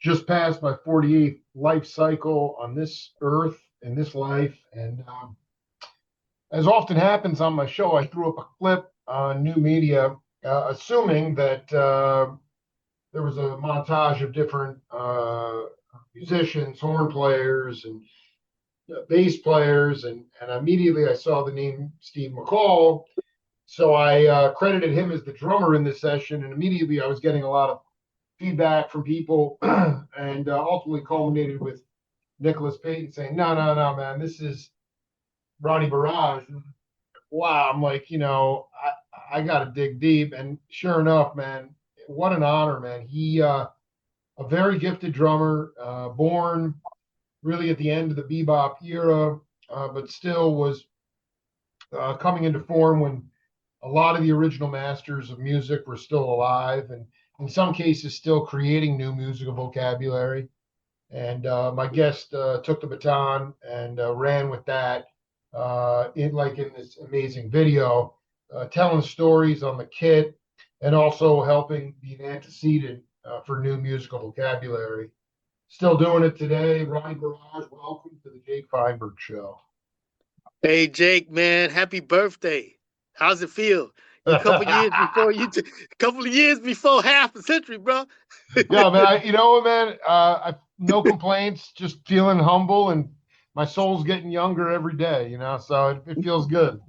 just passed my 48th life cycle on this earth in this life. And as often happens on my show, I threw up a clip on new media, assuming that there was a montage of different musicians, horn players, and bass players. And immediately I saw the name Steve McCall. So I credited him as the drummer in this session. And immediately I was getting a lot of feedback from people and ultimately culminated with Nicholas Payton saying, no, no, no, man, this is Ronnie Burrage. Wow. I'm like, I got to dig deep. And sure enough, man, what an honor, man. He, a very gifted drummer, born really at the end of the bebop era, but still was coming into form when a lot of the original masters of music were still alive, and in some cases still creating new musical vocabulary. And my guest took the baton and ran with that in this amazing video, telling stories on the kit and also helping be an antecedent for new musical vocabulary. Still doing it today. Ronnie Burrage, welcome to the Jake Feinberg Show. Hey Jake, man, happy birthday. How's it feel? You couple of years before half a century, bro. Yeah, man. You know what, man? I no complaints. Just feeling humble, and my soul's getting younger every day. So it feels good.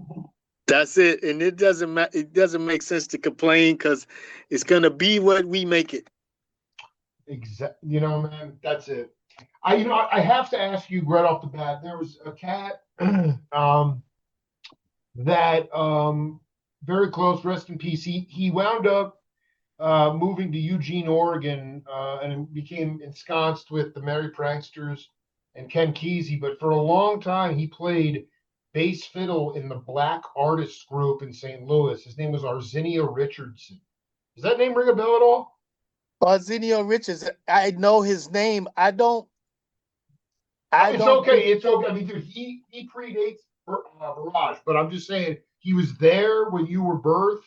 That's it, and it doesn't make sense to complain because it's gonna be what we make it. Exactly. Man, that's it. I have to ask you right off the bat. There was a cat that very close. Rest in peace. He wound up moving to Eugene, Oregon, and became ensconced with the Merry Pranksters and Ken Kesey. But for a long time, he played bass fiddle in the Black Artists group in St. Louis. His name was Arsenio Richardson. Does that name ring a bell at all? Arsenio Richardson. I know his name. It's okay. It's okay. I mean, dude, he predates Burrage, but I'm just saying he was there when you were birthed,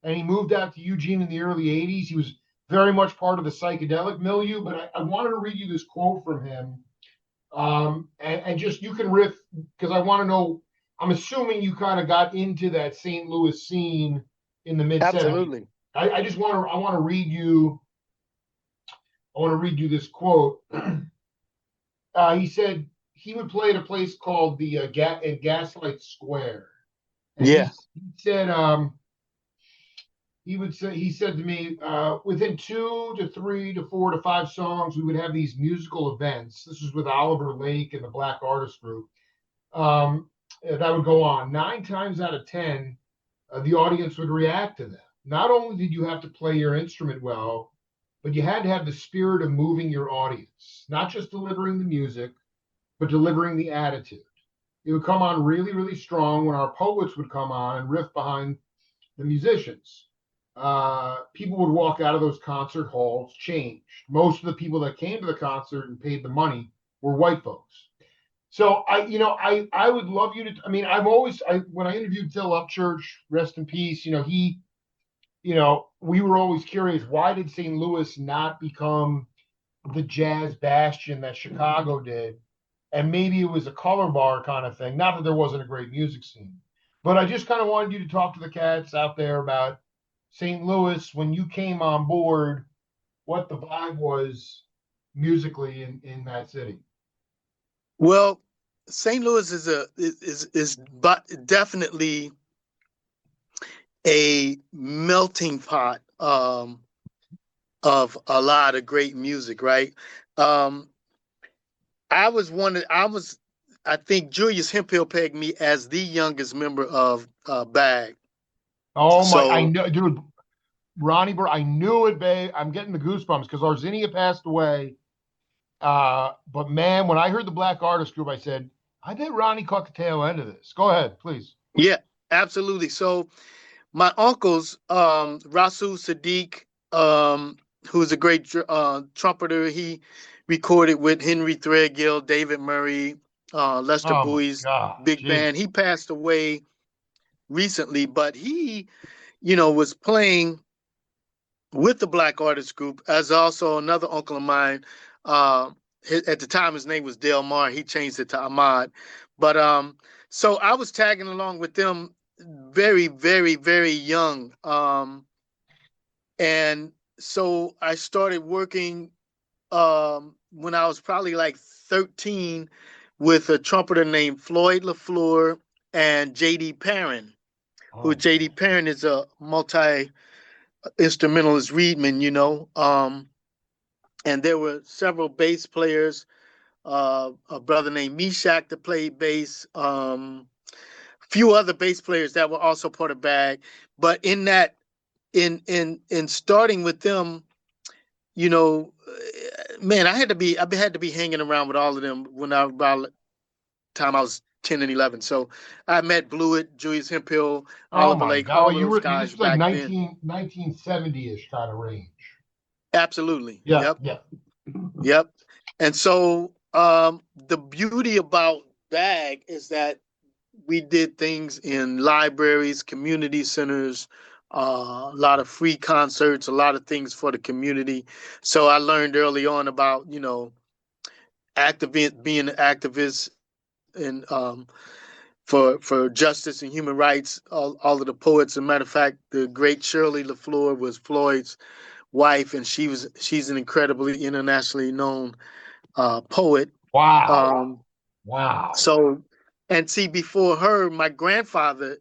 and he moved out to Eugene in the early 80s. He was very much part of the psychedelic milieu, but I wanted to read you this quote from him. And just you can riff because I want to know. I'm assuming you kind of got into that St. Louis scene in the mid 70s. Absolutely. I want to read you. I want to read you this quote. He said he would play at a place called the Gaslight Square. And yeah. He said to me, within 2 to 3 to 4 to 5 songs, we would have these musical events. This was with Oliver Lake and the Black Artist Group. That would go on. 9 times out of 10, the audience would react to them. Not only did you have to play your instrument well, but you had to have the spirit of moving your audience, not just delivering the music, but delivering the attitude. It would come on really, really strong when our poets would come on and riff behind the musicians. People would walk out of those concert halls changed. Most of the people that came to the concert and paid the money were white folks. So I would love you to. I mean, when I interviewed Phil Upchurch, rest in peace. We were always curious, why did St. Louis not become the jazz bastion that Chicago did? And maybe it was a color bar kind of thing. Not that there wasn't a great music scene, but I just kind of wanted you to talk to the cats out there about St. Louis when you came on board, what the vibe was musically in that city. Well, St. Louis is definitely a melting pot of a lot of great music, right? I think Julius Hemphill pegged me as the youngest member of Bag. Oh my! I know, dude. Ronnie, I knew it, babe. I'm getting the goosebumps because Arsenio passed away. But man, when I heard the Black Artist Group, I said, I bet Ronnie caught the tail end of this. Go ahead, please. Yeah, absolutely. So my uncles, Rasul Sadiq, who's a great trumpeter, he recorded with Henry Threadgill, David Murray, Lester Bowie's big band. He passed away recently, but he, was playing with the Black Artist Group, as also another uncle of mine. Uh, at the time, his name was Del Mar. He changed it to Ahmad. But so I was tagging along with them very, very, very young. And so I started working when I was probably like 13 with a trumpeter named Floyd LaFleur and J.D. Perrin, who Oh, J.D. Perrin is a multi instrumentalist reedman, and there were several bass players. A brother named Meshach that played bass. Few other bass players that were also part of Bag. But in starting with them, man, I had to be hanging around with all of them when I about time I was 10 and 11. So I met Blewett, Julius Hemphill, oh Oliver my Lake, God. all Well, of those this guys was like back then. 1970-ish kind of range. Absolutely. Yeah, Yep. yeah. Yep. And so the beauty about Bag is that we did things in libraries, community centers, a lot of free concerts, a lot of things for the community. So I learned early on about, being an activist and for justice and human rights. All of the poets. As a matter of fact, the great Shirley LaFleur was Floyd's wife, and she's an incredibly internationally known poet. Wow. Um, Wow. so, and see, before her, my grandfather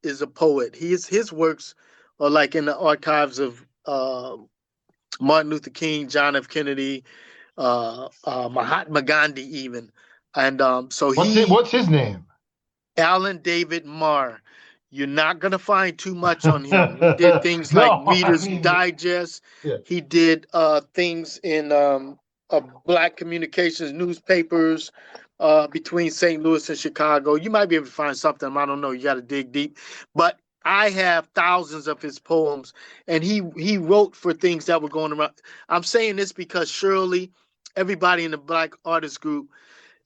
is a poet. His works are like in the archives of Martin Luther King, John F. Kennedy, Mahatma Gandhi, even. And so What's his name? Alan David Marr. You're not going to find too much on him. He did things like No, I Reader's mean, Digest. yeah. He did things in black communications newspapers between St. Louis and Chicago. You might be able to find something. I don't know. You got to dig deep. But I have thousands of his poems, and he wrote for things that were going around. I'm saying this because Shirley, everybody in the Black Artist Group,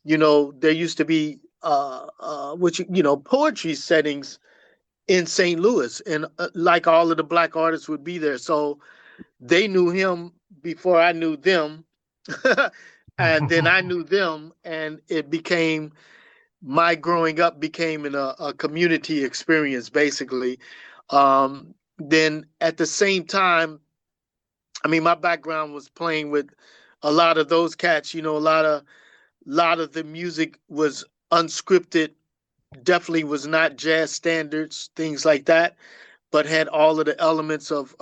there used to be poetry settings in St. Louis, and like all of the black artists would be there. So they knew him before I knew them, and then I knew them, and it became my growing up became a community experience basically. Then at the same time, I mean, my background was playing with a lot of those cats. A lot of the music was unscripted, definitely was not jazz standards, things like that, but had all of the elements of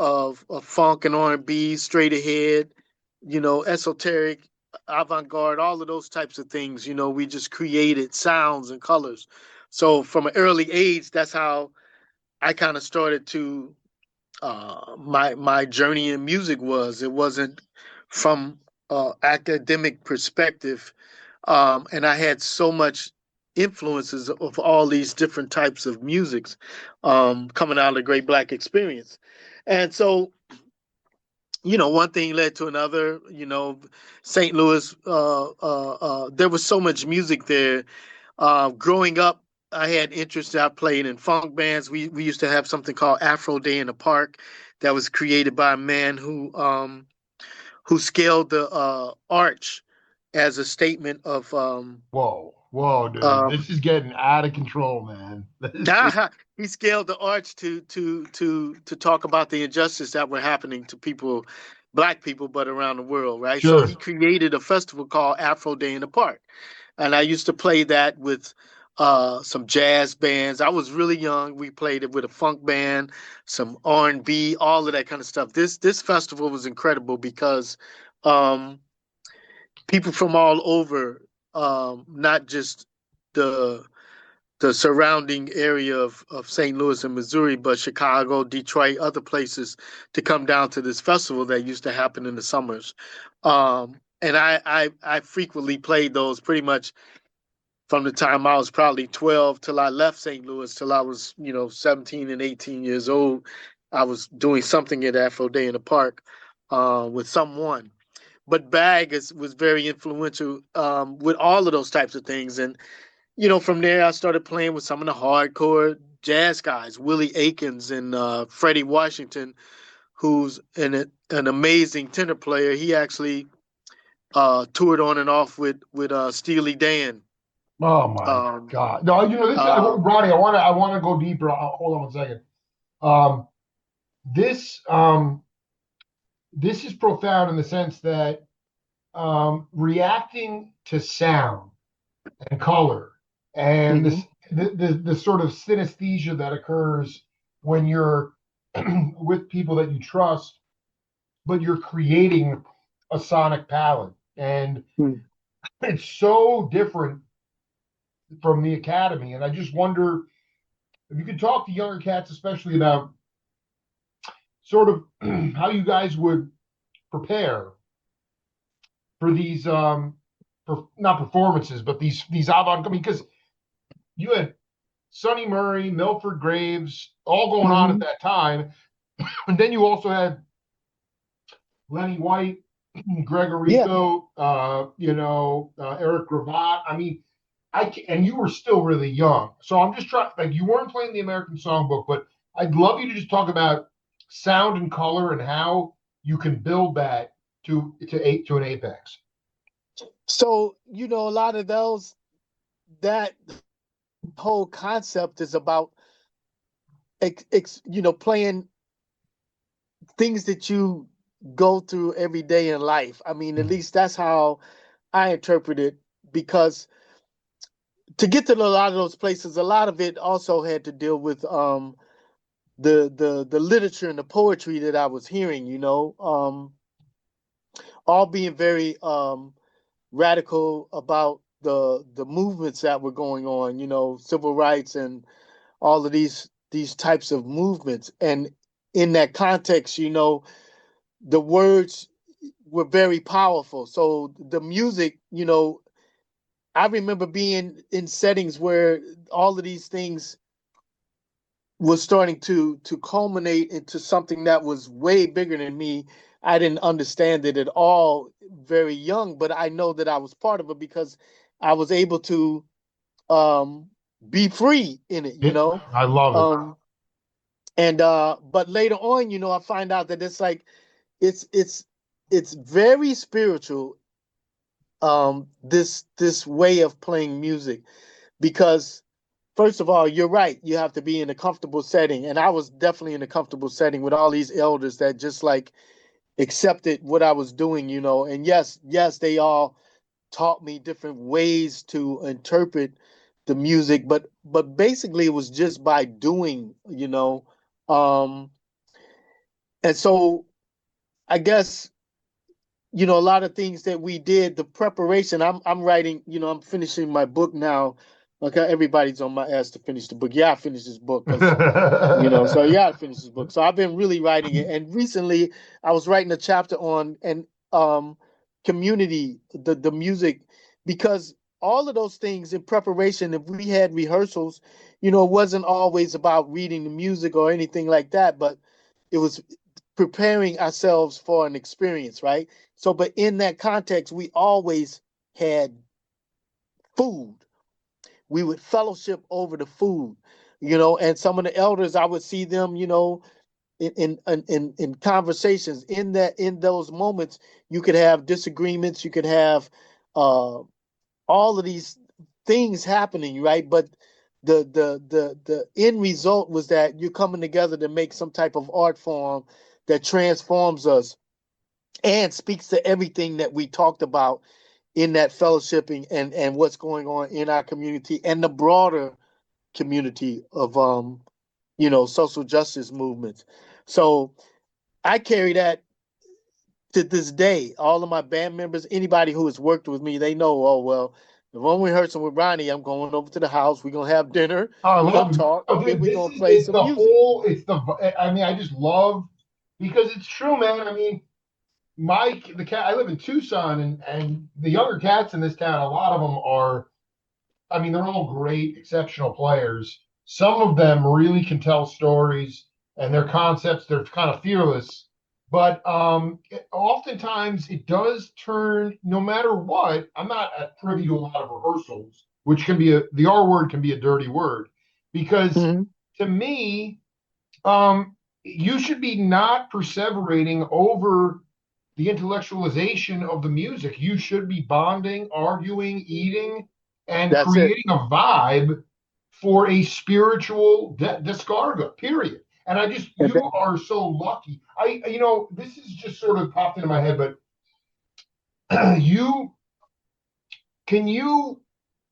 funk and R&B, straight ahead, esoteric, avant-garde, all of those types of things. We just created sounds and colors. So from an early age, that's how I kind of started to my journey in music was. It wasn't from academic perspective, and I had so much influences of all these different types of musics coming out of the Great Black Experience, and so one thing led to another. St. Louis, there was so much music there. Growing up, I had interest. I played in funk bands. We used to have something called Afro Day in the Park, that was created by a man who scaled the arch as a statement of Whoa, dude. um, This is getting out of control, man. he scaled the arch to talk about the injustice that were happening to people, black people, but around the world, right? So he Sure. created a festival called Afro Day in the Park, and I used to play that with some jazz bands. I was really young. We played it with a funk band, some R&B, all of that kind of stuff. This festival was incredible because um, people from all over, not just the the surrounding area of St. Louis and Missouri, but Chicago, Detroit, other places, to come down to this festival that used to happen in the summers. And I frequently played those pretty much from the time I was probably 12 till I left St. Louis till I was 17 and 18 years old. I was doing something at Afro Day in the Park with someone. But was very influential with all of those types of things. And from there, I started playing with some of the hardcore jazz guys, Willie Aikens and Freddie Washington, who's an amazing tenor player. He actually toured on and off with Steely Dan. Oh my Um, God. No, this, uh, Ronnie, I want to go deeper. Hold on one second. Um, this, um, this is profound in the sense that reacting to sound and color and mhm. the sort of synesthesia that occurs when you're with people that you trust, but you're creating a sonic palette. And Mm. it's so different from the academy. And I just wonder if you could talk to younger cats, especially about sort of how you guys would prepare for these for not performances, but these avant, because you had Sonny Murray, Milford Graves, all going on at Mhm. that time. And then you also had Lenny White, Yeah. Gregorico, Eric Gravatt. I mean, and you were still really young. So I'm just trying, like, you weren't playing the American Songbook, but I'd love you to just talk about sound and color and how you can build that to an apex. So, a lot of that whole concept is about, playing things that you go through every day in life. I mean, at least that's how I interpret it, because to get to a lot of those places, a lot of it also had to deal with the literature and the poetry that I was hearing, all being very radical about the movements that were going on, civil rights and all of these types of movements. And in that context, the words were very powerful. So the music, I remember being in settings where all of these things was starting to culminate into something that was way bigger than me. I didn't understand it at all very young, but I know that I was part of it because I was able to um, be free in it, Yeah, I love it. Um, and but later on, I find out that it's like it's it's it's very spiritual, this way of playing music, because first of all, you're right. You have to be in a comfortable setting. And I was definitely in a comfortable setting with all these elders that just like accepted what I was doing, And yes, they all taught me different ways to interpret the music, but basically it was just by doing, Um, and so I guess a lot of things that we did, the preparation. I'm writing, I'm finishing my book now. Okay, everybody's on my ass to finish the book. Yeah, I finished this book because so yeah, I finished this book. So I've been really writing it. And recently I was writing a chapter on and community, the music, because all of those things in preparation, if we had rehearsals, it wasn't always about reading the music or anything like that, but it was preparing ourselves for an experience, right? So, but in that context, we always had food. We would fellowship over the food, and some of the elders, I would see them, in conversations. In those moments, you could have disagreements, you could have uh, all of these things happening, right? But the end result was that you're coming together to make some type of art form that transforms us and speaks to everything that we talked about in that fellowshipping and what's going on in our community and the broader community of social justice movements. So I carry that to this day. All of my band members, anybody who has worked with me, they know, oh well, if I'm rehearsing with Ronnie, I'm going over to the house, we're gonna have dinner, I we're gonna love it. talk, Oh, and then dude, we're this gonna is play it's some the music. whole it's the I mean, I just love because it's true, man. I mean, the cat I live in Tucson and the younger cats in this town, a lot of them are, I mean, they're all great, exceptional players. Some of them really can tell stories and their concepts, they're kind of fearless. But oftentimes it does turn, no matter what. I'm not privy to a lot of rehearsals, which can be the R word can be a dirty word because Mm-hmm. to me, um, you should be not perseverating over the intellectualization of the music. You should be bonding, arguing, eating, and That's it. creating a vibe for a spiritual discarga, period. And I just, And you are so lucky. This is just sort of popped into my head, but you, can you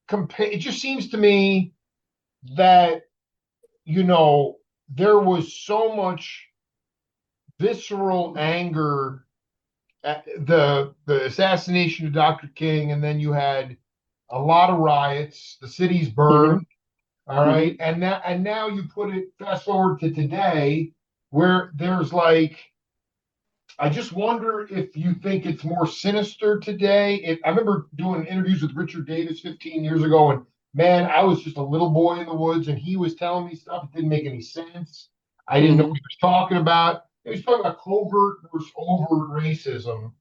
compare? It just seems to me that, there was so much visceral anger at the assassination of Dr. King, and then you had a lot of riots. The city's hmm burned. All hmm right, and now you put it fast forward to today, where there's like, I just wonder if you think it's more sinister today. I remember doing interviews with Richard Davis 15 years ago, and man, I was just a little boy in the woods, and he was telling me stuff that didn't make any sense. I didn't know what hmm he was talking about. He was talking about covert versus overt racism.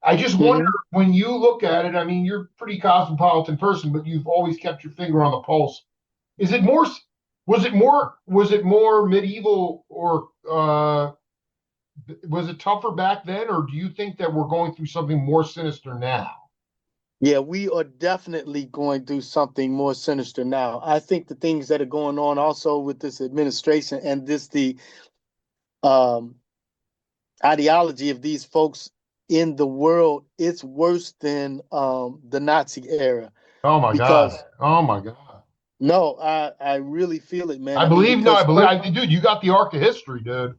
I just wonder, hmm when you look at it, I mean, you're a pretty cosmopolitan person, but you've always kept your finger on the pulse. Is it more? Was it more medieval, or was it tougher back then, or do you think that we're going through something more sinister now? Yeah, we are definitely going through something more sinister now. I think the things that are going on also with this administration and the um, ideology of these folks in the world, it's worse than the Nazi era. Oh my God! Because Oh my God! no, I really feel it, man. I I mean, believe. No, I because believe. Dude, you got the arc of history, dude.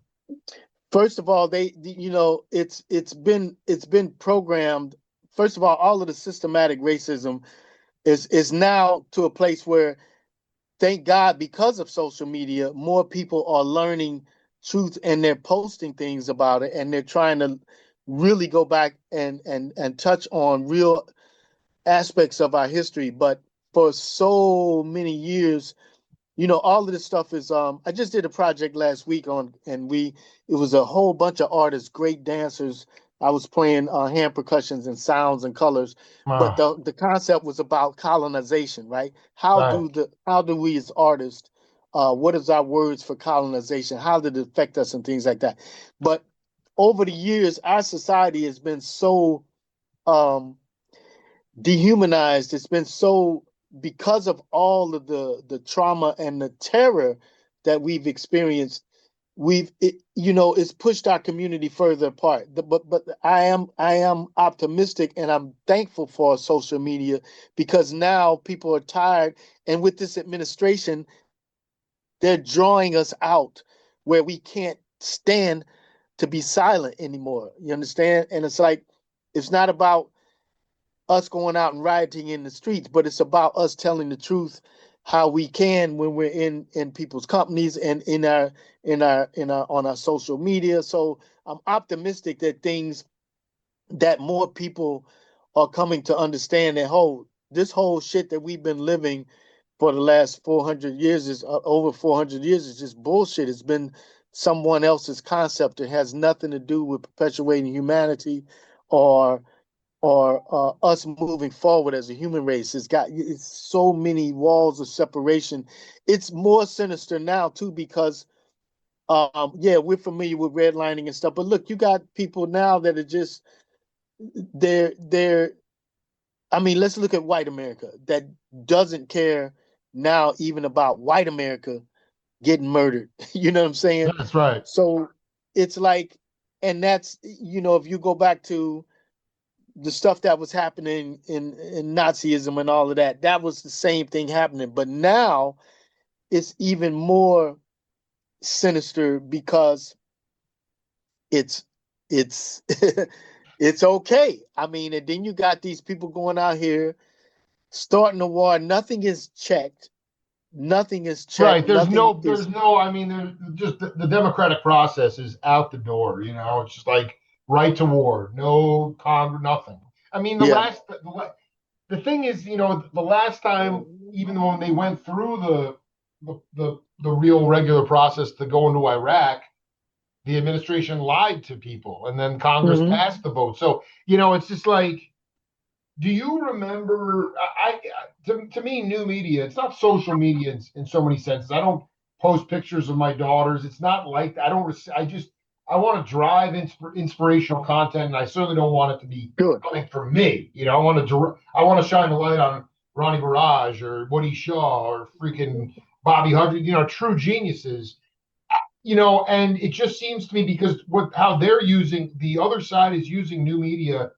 first of all, it's been programmed. First of all of the systematic racism is now to a place where, thank God, because of social media, more people are learning truth and they're posting things about it, and they're trying to really go back and touch on real aspects of our history. But for so many years, all of this stuff is I just did a project last week on, and it was a whole bunch of artists, great dancers. I was playing hand percussions and sounds and colors, but Ah, the concept was about colonization, right? right. How do we as artists, what is our words for colonization? How did it affect us and things like that? But over the years, our society has been so um dehumanized. It's been so, because of all of the trauma and the terror that we've experienced. It's pushed our community further apart. But I am optimistic, and I'm thankful for social media, because now people are tired, and with this administration, they're drawing us out where we can't stand to be silent anymore. You understand? And it's like, it's not about us going out and rioting in the streets, but it's about us telling the truth how we can when we're in people's companies and in our on our social media. So I'm optimistic that more people are coming to understand that this whole shit that we've been living for the last 400 years is over 400 years is just bullshit. It's been someone else's concept. It has nothing to do with perpetuating humanity or us moving forward as a human race. It's so many walls of separation. It's more sinister now too, because yeah, we're familiar with redlining and stuff, but look, you got people now that are just, they're I mean, let's look at white America that doesn't care now even about white America getting murdered. You know what I'm saying? That's right. So it's like, and that's, if you go back to the stuff that was happening in Nazism and all of that, that was the same thing happening. But now it's even more sinister, because it's it's it's okay. I mean, and then you got these people going out here starting a war. Nothing is checked. Nothing is checked. Right. There's Nothing no, is, I mean, there's just the democratic process is out the door. It's just like right to war, no Congress, nothing. I mean, yeah. the thing is, the last time, even when they went through the real regular process to go into Iraq, the administration lied to people, and then Congress hmm passed the vote. So, it's just like, do you remember? To me, new media, it's not social media in so many senses. I don't post pictures of my daughters. It's not like I don't. I just I want to drive inspirational content, and I certainly don't want it to be Good. coming from me. You know, I want to shine the light on Ronnie Burrage or Woody Shaw or freaking Bobby Hutcherson. You know, true geniuses. You know, and it just seems to me because what how they're using the other side is using new media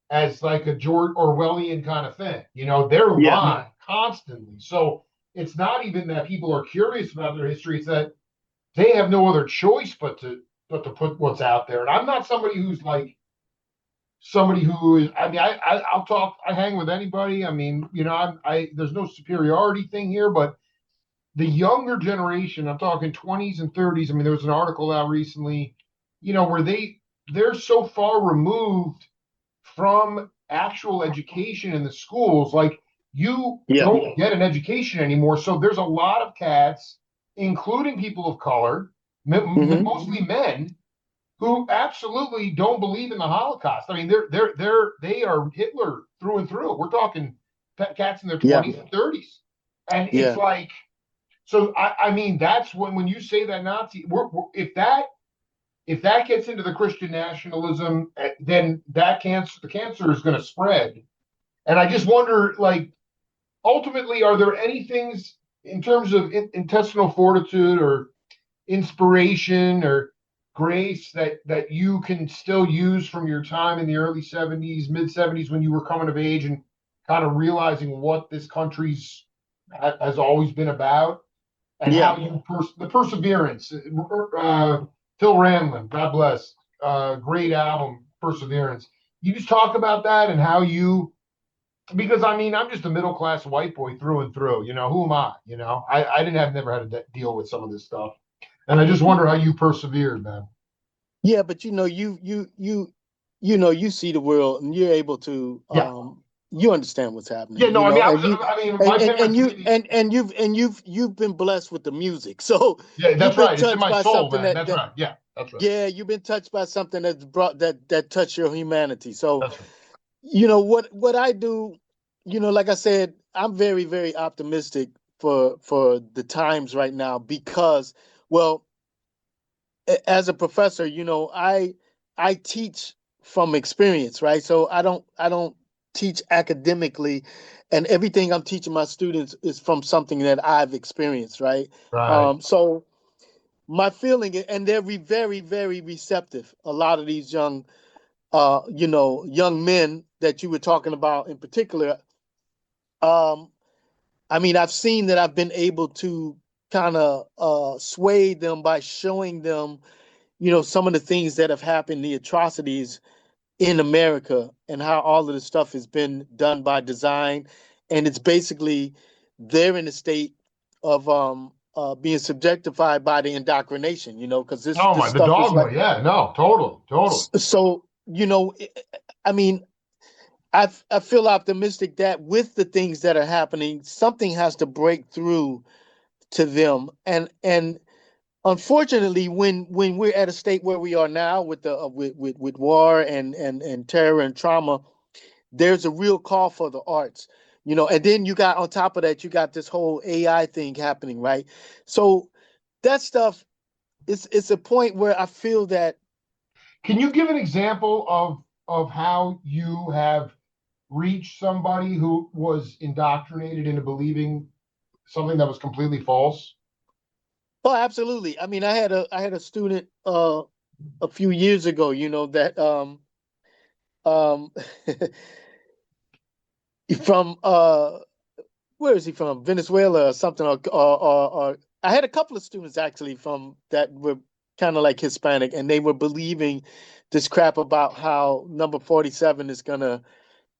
as like a George Orwellian kind of thing. You know, they're Yeah. lying constantly. So it's not even that people are curious about their history; it's that they have no other choice but to put what's out there. And I'm not somebody who's like somebody who is. I mean, I'll talk. I hang with anybody. I mean, you know, I there's no superiority thing here, but the younger generation, I'm talking 20s and 30s. I mean, there was an article out recently, you know, where they're so far removed from actual education in the schools. Like you Yeah. don't get an education anymore. So there's a lot of cats, including people of color, Hmm. mostly men, who absolutely don't believe in the Holocaust. I mean, they are Hitler through and through. We're talking cats in their Yeah. 20s and 30s, and it's Yeah. like so. I mean, that's when you say that Nazi, if that gets into the Christian nationalism, then the cancer is going to spread. And I just wonder, like, ultimately, are there any things in terms of intestinal fortitude or inspiration or grace that you can still use from your time in the early 70s, mid 70s when you were coming of age and kind of realizing what this country's has always been about and Yeah. how the perseverance. Phil Ramlin, God bless, great album, Perseverance. You just talk about that and how you, because I mean, I'm just a middle class white boy through and through. You know, who am I? You know, I didn't have never had to deal with some of this stuff, and I just wonder how you persevered, man. Yeah, but you see the world and you're able to Yeah, you understand what's happening, yeah. No, I mean, and you I mean, my and parents you maybe. and you've been blessed with the music. So Yeah, you've that's been right. It's in touched my by soul, something man. That's that right. Yeah, that's right. yeah, you've been touched by something that's brought that touched your humanity. So, That's right. what I do, like I said, I'm very, very optimistic for the times right now because, well, as a professor, I teach from experience, right? So I don't teach academically, and everything I'm teaching my students is from something that I've experienced, right? Right. So my feeling, and they're very, very receptive. A lot of these young men that you were talking about in particular. Um, I mean, I've seen that I've been able to kind of sway them by showing them some of the things that have happened, the atrocities in America, and how all of this stuff has been done by design. And it's basically they're in a state of being subjectified by the indoctrination, because this Oh this my, the stuff is like dogma. Yeah, no, totally, totally. so. I mean, I feel optimistic that with the things that are happening, something has to break through to them, and unfortunately, when we're at a state where we are now with the with war and terror and trauma, there's a real call for the arts, and then you got on top of that, you got this whole AI thing happening, right? So that stuff it's a point where I feel that Can you give an example of how you have reached somebody who was indoctrinated into believing something that was completely false? oh, absolutely. I mean, I had a student a few years ago, that um from where is he from? Venezuela or something, or I had a couple of students actually from that were kind of like Hispanic, and they were believing this crap about how number 47 is gonna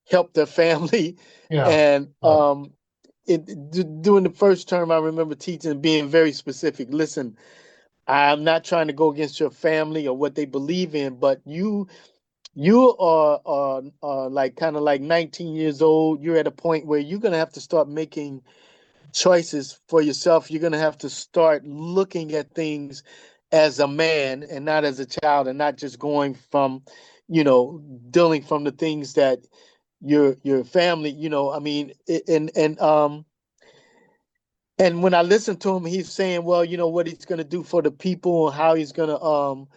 help their family, Yeah. and Right. during the first term, I remember teaching being very specific. Listen, I'm not trying to go against your family or what they believe in, but you are like kind of like 19 years old. You're at a point where you're gonna have to start making choices for yourself. You're gonna have to start looking at things as a man and not as a child, and not just going from, dealing from the things that your family. I mean, and And when I listen to him, he's saying, well, what he's going to do for the people and how he's going to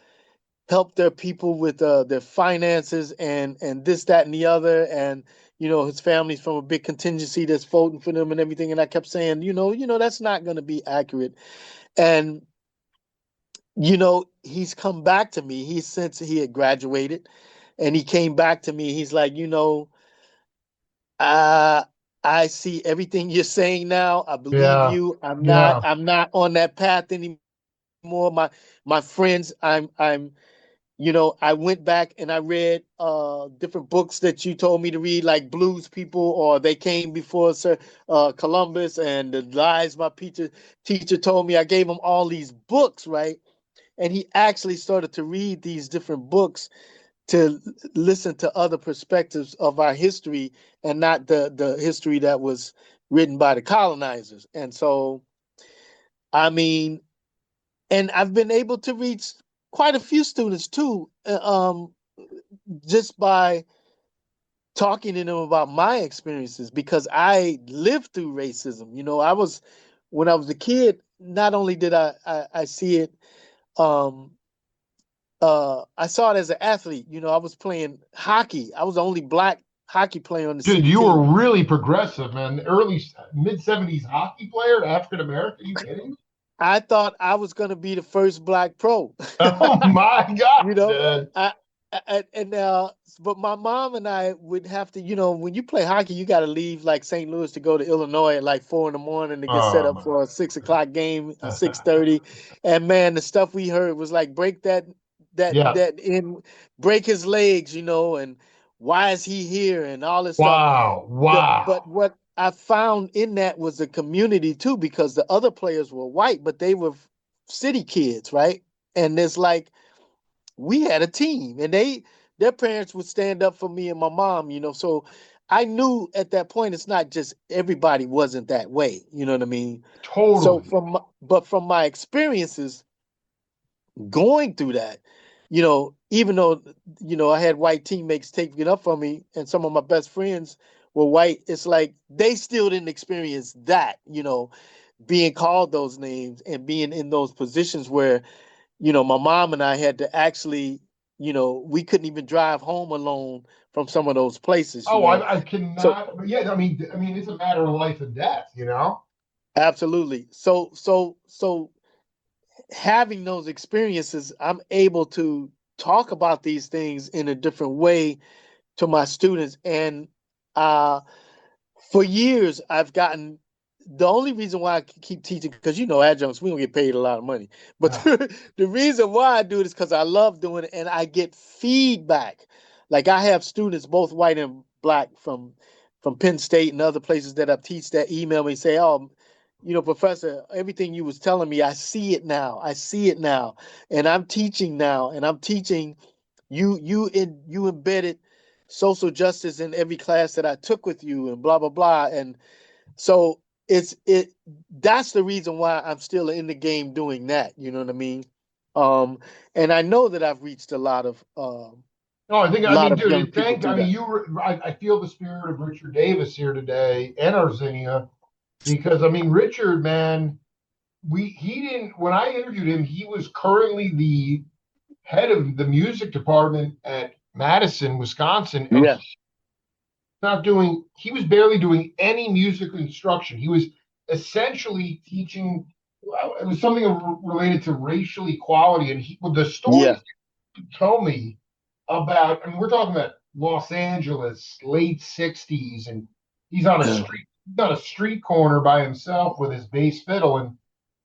help their people with their finances and this, that, and the other. And, his family's from a big contingency that's voting for them and everything. And I kept saying, that's not going to be accurate. And, he's come back to me. Since he had graduated and he came back to me, he's like, uh, I see everything you're saying now. I believe Yeah, you. I'm not, yeah. I'm not on that path anymore. My friends, I went back and I read different books that you told me to read, like Blues People or They Came Before Sir Columbus and The Lies My Teacher Told Me. I gave him all these books, right? And he actually started to read these different books to listen to other perspectives of our history and not the history that was written by the colonizers. And so, I mean, and I've been able to reach quite a few students too, just by talking to them about my experiences because I lived through racism. When I was a kid, not only did I see it, um, I saw it as an athlete. I was playing hockey. I was the only black hockey player on the Dude, city you were team. really progressive, man. Early mid-70s hockey player, African American. Are you kidding? I thought I was going to be the first black pro. Oh my God, you know, man. I, and but my mom and I would have to, when you play hockey, you got to leave like St. Louis to go to Illinois at like 4 in the morning to get set Oh up my. for a 6 o'clock game, 6:30. And man, the stuff we heard was like break Yeah. that in, break his legs, and why is he here and all this stuff. Wow. But Wow. what I found in that was a community too, because the other players were white, but they were city kids, right? And it's like we had a team, and their parents would stand up for me and my mom, So I knew at that point it's not just everybody wasn't that way, you know what I mean? So Totally. from my experiences going through that, even though, I had white teammates taking it up for me and some of my best friends were white, it's like they still didn't experience that, being called those names and being in those positions where, my mom and I had to actually, we couldn't even drive home alone from some of those places, Oh, I So cannot. But yeah, I mean, it's a matter of life and death, you know? absolutely. So having those experiences, I'm able to talk about these things in a different way to my students. And uh, for years, I've gotten the only reason why I keep teaching, because adjuncts, we don't get paid a lot of money. But the reason why I do it is because I love doing it and I get feedback. Like I have students, both white and black, from Penn State and other places that I've teach that email me and say, "Oh, Professor, everything you was telling me, I see it now. I see it now, and I'm teaching now, and I'm teaching you embedded social justice in every class that I took with you, and blah blah blah." And so that's the reason why I'm still in the game doing that. You know what I mean? And I know that I've reached a No, I mean, young dude, people through that. I feel the spirit of Richard Davis here today and Arsenio because, I mean, Richard, man, he didn't, when I interviewed him, he was currently the head of the music department at Madison, Wisconsin, and Yeah, he was barely doing any musical instruction. He was essentially teaching, well, it was something related to racial equality. And the yeah, stories he told me about, I mean, we're talking about Los Angeles, late 60s, and he's on a street corner by himself with his bass fiddle, and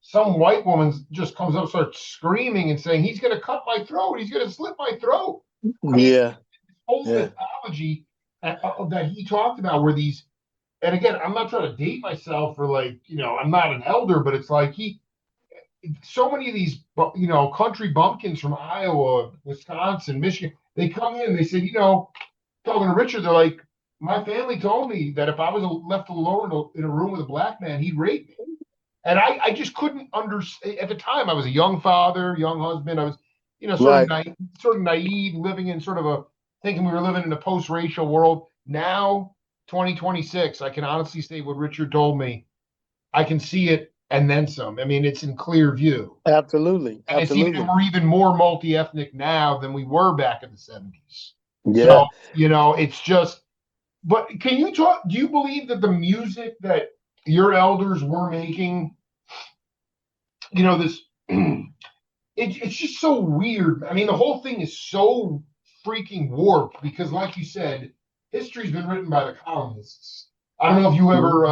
some white woman just comes up, starts screaming and saying, "He's going to cut my throat. He's going to slit my throat." I mean, yeah, this whole yeah. mythology that he talked about were these, and again, I'm not trying to date myself or like, I'm not an elder, but it's like so many of these, country bumpkins from Iowa, Wisconsin, Michigan, they come in and they say, talking to Richard, they're like, my family told me that if I was left alone in a room with a black man, he'd rape me. And I just couldn't understand. At the time, I was a young father, young husband. I was, Right. sort of naive, living in sort of thinking we were living in a post-racial world. Now, 2026, I can honestly say what Richard told me. I can see it and then some. I mean, it's in clear view. Absolutely. And it's even, and Absolutely. we're even more multi-ethnic now than we were back in the 70s. Yeah. So, it's just, but can you talk, do you believe that the music that your elders were making, this, it's just so weird. I mean, the whole thing is so freaking warped because, like you said, history's been written by the colonists. I don't know if you ever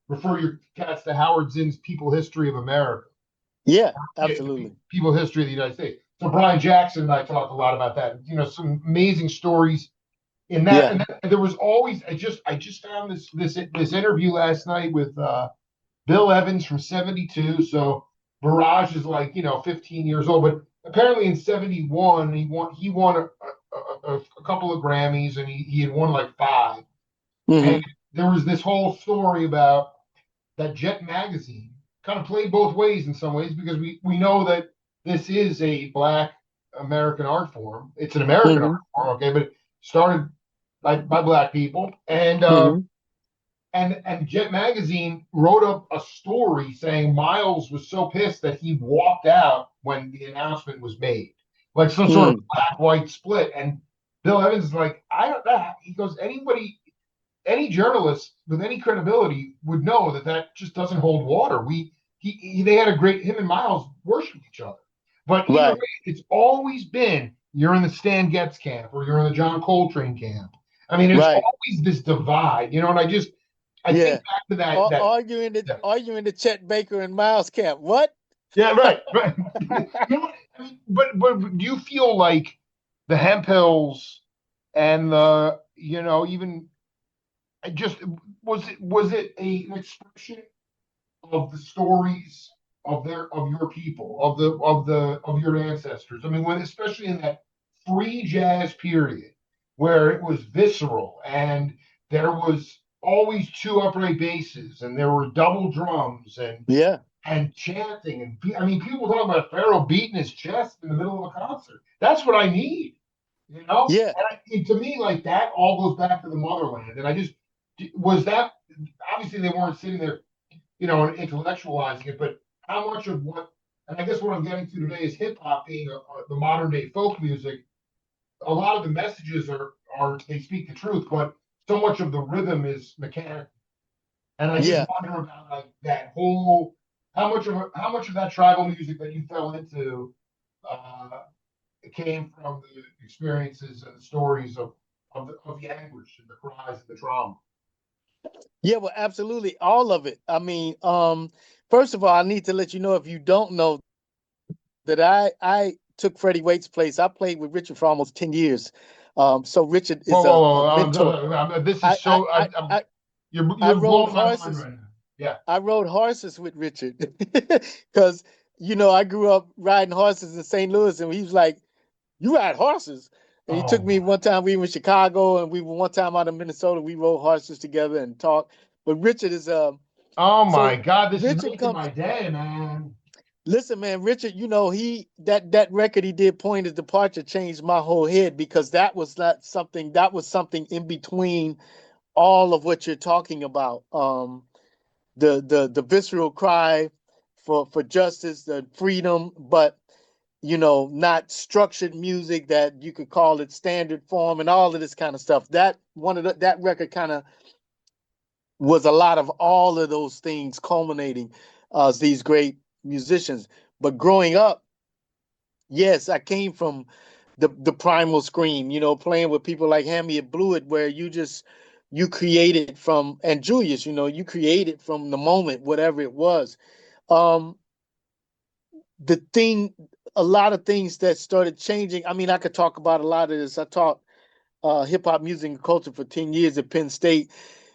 refer your cats to Howard Zinn's People History of America. Yeah. Yeah, Absolutely. People History of the United States. So Brian Jackson and I talked a lot about that. Some amazing stories in that. Yeah. And there was always I just found this interview last night with Bill Evans from '72. So Burrage is like 15 years old, but apparently in '71 he won a couple of Grammys and he had won like five. Hmm. And there was this whole story about that Jet magazine kind of played both ways in some ways because we know that this is a Black American art form. It's an American art Hmm. form, okay, but it started by Black people, Hmm. and Jet magazine wrote up a story saying Miles was so pissed that he walked out when the announcement was made, like some sort of Mm. black white split. And Bill Evans is like, I don't know. He goes, any journalist with any credibility would know that just doesn't hold water. They had a great, him and Miles worshiped each other, but either way, Right. it's always been you're in the Stan Getz camp or you're in the John Coltrane camp. I mean, it's Right. always this divide, and I think Yeah. back to that. Yeah, Arguing the Chet Baker and Miles camp. What? yeah, right, right. I mean, but do you feel like the Hemp Hills and the even just was it an expression of the stories of your people, of your ancestors? I mean, when especially in that free jazz period where it was visceral and there was always two upright basses and there were double drums Yeah. and chanting and I mean people talk about Pharaoh beating his chest in the middle of a concert. That's what I need, Yeah. And to me, like that all goes back to the motherland. And I just was that obviously they weren't sitting there and intellectualizing it. But how much of what, and I guess what I'm getting to today is hip hop being the modern day folk music. A lot of the messages are they speak the truth, but so much of the rhythm is mechanical. And I just Yeah. wonder about like that whole how much of that tribal music that you fell into uh, came from the experiences and the stories of the anguish and the cries and the trauma. Yeah, well, absolutely. All of it. I mean, first of all, I need to let you know if you don't know that I took Freddie Waite's place. I played with Richard for almost 10 years. So Richard Whoa, is whoa, a whoa! mentor. This I is I so I I'm I, you're I you're rode blowing my mind horses. right now. Yeah. I rode horses with Richard because I grew up riding horses in St. Louis, and he was like, "You ride horses?" And he took Oh me my. one time. We were in Chicago, and we were one time out of Minnesota. We rode horses together and talked. But Richard is Oh my so God! This is Richard making comes. my day, man. Listen, man, Richard, he that record he did, Point of Departure, changed my whole head because that was something in between all of what you're talking about. The visceral cry for justice, the freedom, but not structured music that you could call it standard form and all of this kind of stuff. That record kind of was a lot of all of those things culminating as these great musicians. But growing up, yes, I came from the primal scream, playing with people like Hammy and Blewett, where you created from, and Julius, you created from the moment, whatever it was. Um, the thing, a lot of things that started changing. I mean, I could talk about a lot of this. I taught hip hop music and culture for 10 years at Penn State.